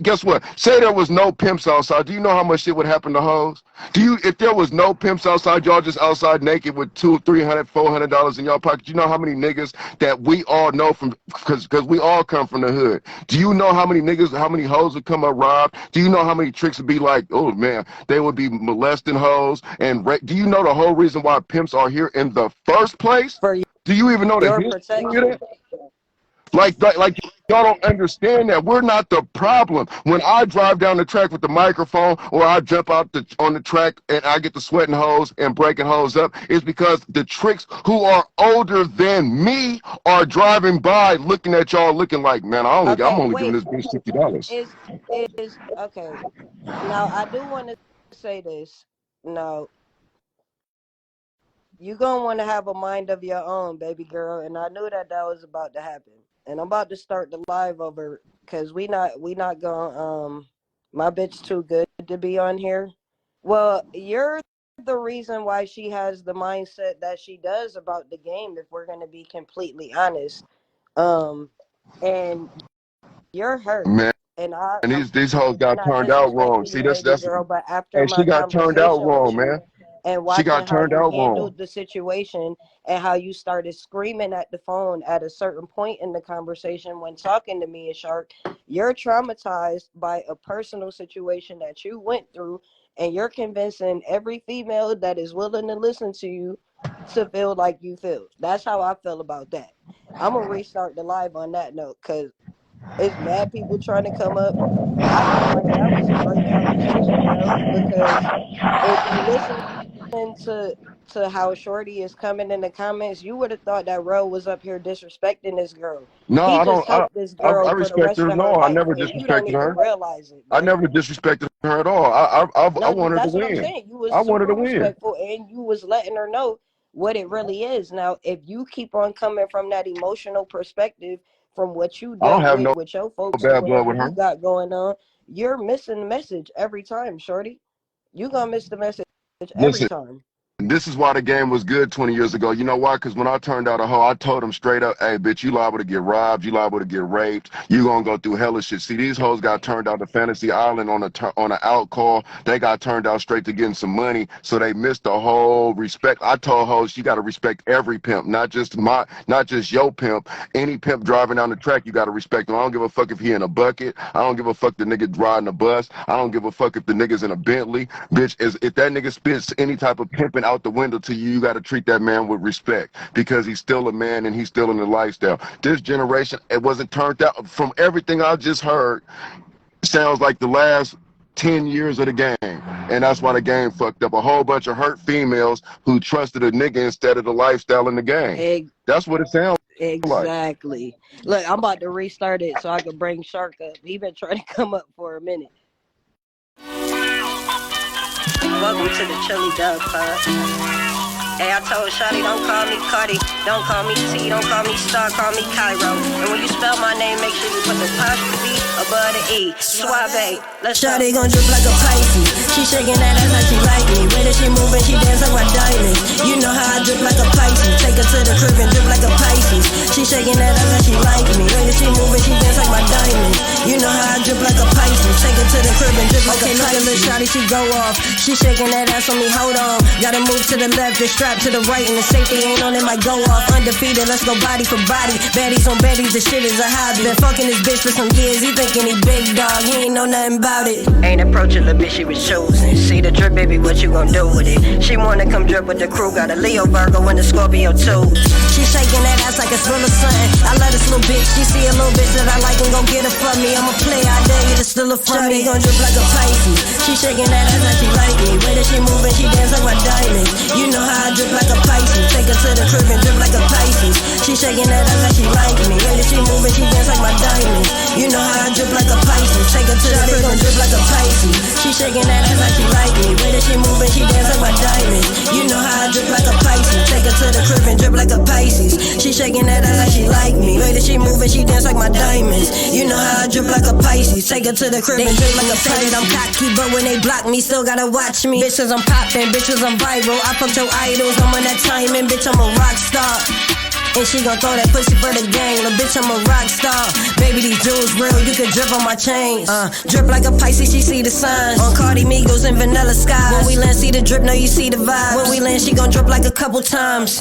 Guess what? Say there was no pimps outside. Do you know how much shit would happen to hoes? If there was no pimps outside, y'all just outside naked with $200, $300, $400 in y'all pocket? You know how many niggas that we all know from, because we all come from the hood. Do you know how many niggas, how many hoes would come up robbed? Do you know how many tricks would be like, oh man, they would be molesting hoes and do you know the whole reason why pimps are here in the first place? For Do you even know the your history of protection. that? Like y'all don't understand that we're not the problem. When I drive down the track with the microphone, or I jump out on the track and I get the sweating hoes and breaking hoes up, it's because the tricks who are older than me are driving by, looking at y'all, looking like, man, I'm only giving this bitch $50. Is okay. Now I do want to say this. Now you gonna want to have a mind of your own, baby girl, and I knew that was about to happen. And I'm about to start the live over because we not gonna my bitch too good to be on here. Well, you're the reason why she has the mindset that she does about the game, if we're gonna be completely honest. And you're hurt. Man, And and these hoes I'm got not turned out wrong. disrespecting See, you, that's baby girl, but after and she my got turned out conversation with wrong, you man. and She watching got how turned you out wrong. handled the situation and how you started screaming at the phone at a certain point in the conversation when talking to me and Shark, you're traumatized by a personal situation that you went through, and you're convincing every female that is willing to listen to you to feel like you feel. That's how I feel about that. I'm going to restart the live on that note because it's mad people trying to come up. I feel like that was a great conversation, bro, because if you listen to how Shorty is coming in the comments, you would have thought that Ro was up here disrespecting this girl. No, He I just don't. helped this I girl for the respect rest her. of her No, I life, never and you don't disrespected even her. realize it, I bro. never disrespected her at all. I No, wanted her to that's what I'm win. saying. You was I wanted super to win. respectful, and you was letting her know what it really is. Now, if you keep on coming from that emotional perspective, from what you I don't dealt have no with your folks or bad blood whatever with you her. got going on, you're missing the message every time, Shorty. You gonna miss the message every Listen. time. This is why the game was good 20 years ago. You know why? Because when I turned out a hoe, I told them straight up, hey, bitch, you liable to get robbed. You liable to get raped. You gonna go through hella shit. See, these hoes got turned out to Fantasy Island on an out call. They got turned out straight to getting some money, so they missed the whole respect. I told hoes, you got to respect every pimp, not just your pimp. Any pimp driving down the track, you got to respect him. I don't give a fuck if he in a bucket. I don't give a fuck the nigga riding a bus. I don't give a fuck if the nigga's in a Bentley. Bitch, if that nigga spits any type of pimping out the window to you, you got to treat that man with respect because he's still a man and he's still in the lifestyle. This generation, it wasn't turned out. From everything I just heard, sounds like the last 10 years of the game. And that's why the game fucked up. A whole bunch of hurt females who trusted a nigga instead of the lifestyle in the game. That's what it sounds Exactly. Look, I'm about to restart it so I can bring Shark up. He been trying to come up for a minute. Welcome to the Chili Dog Pod. Hey, I told Shawty, don't call me Cardi, don't call me T, don't call me Star, call me KAIRO. And when you spell my name, make sure you put the apostrophe above the E. SUAVÈ. Let's go. Shawty gon' drip like a Pisces. She shaking that ass like she like me. Way that she moving, she dance like my diamonds. You know how I drip like a Pisces. Take her to the crib and drip like a Pisces. She shaking that ass like she like me. Way that she moving, she dance like my diamonds. You know how I drip like a Pisces. Take her to the crib and drip like a Pisces. Look at little shawty, she go off. She shaking that ass on me, hold on. Gotta move to the left, the strap to the right, and the safety ain't on, it might go off. Undefeated, let's go body for body. Baddies on baddies, the shit is a hobby. Been fucking this bitch for some years, he thinking he big dog, he ain't know nothing about it. Ain't approaching the bitch she was choosing. See the drip, baby, what you gon' do with it? She wanna come drip with the crew, got a Leo, Virgo, and a Scorpio too. She shaking that ass like it's full of sun. I love this little bitch, she see a little bitch that I like and gon' get her for me. I'm a player, I dare you to steal her from me. Gon' drip like a Pisces. She shaking that ass like she like me. Way that she moving, she dance like my diamonds. You know how I drip like a Pisces. Take her to the crib and drip like a Pisces. She shaking that ass like she like me. Way that she moving, she dance like my diamonds. You know how I drip like a Pisces. Take her to the crib and drip like a Pisces. She shaking that ass like she like me. Way that she moving, she dance like my diamonds. You know how I drip like a Pisces. Take her to the crib and drip like a Pisces. She shaking that ass like she like me. Way that she moving, she dance like my diamonds. You know how I drip like a Pisces. Take her to the crib and drip like a Pisces. I'm cocky, but when they block me, still gotta watch me. Bitches, I'm poppin', bitches, I'm viral. I fucked your idols, I'm on that timing, bitch, I'm a rock star. And she gon' throw that pussy for the gang. Little bitch, I'm a rock star. Baby, these jewels real, you can drip on my chains. Drip like a Pisces, she see the signs. On Cardi Migos and Vanilla Skies. When we land, see the drip, know you see the vibe. When we land, she gon' drip like a couple times.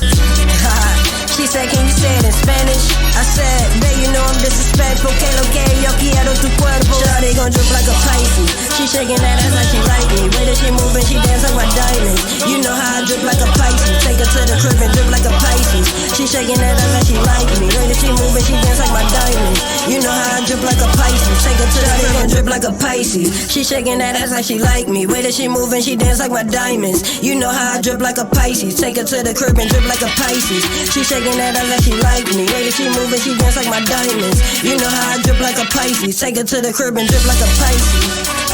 She said, can you say it in Spanish? I said, babe, you know I'm disrespectful. Que lo que yo quiero tu cuerpo. Shawty gon' drip like a Pisces. She shaking that ass like she like me. Way that she moving, she dance like my diamonds. You know how I drip like a Pisces. Take her to the crib and drip like a Pisces. She shaking that ass like she like me. Way that she moving, she dance like my diamonds. You know how I drip like a Pisces. Take her to the crib and drip like a Pisces. She shaking that ass like she like me. Way that she moving, she dance like my diamonds. You know how I drip like a Pisces. Take her to the crib and drip like a Pisces. She shaking that ass like she like me. Way that she moving, she dance like my diamonds. You know how I drip like a Pisces. Take her to the crib and drip like a Pisces.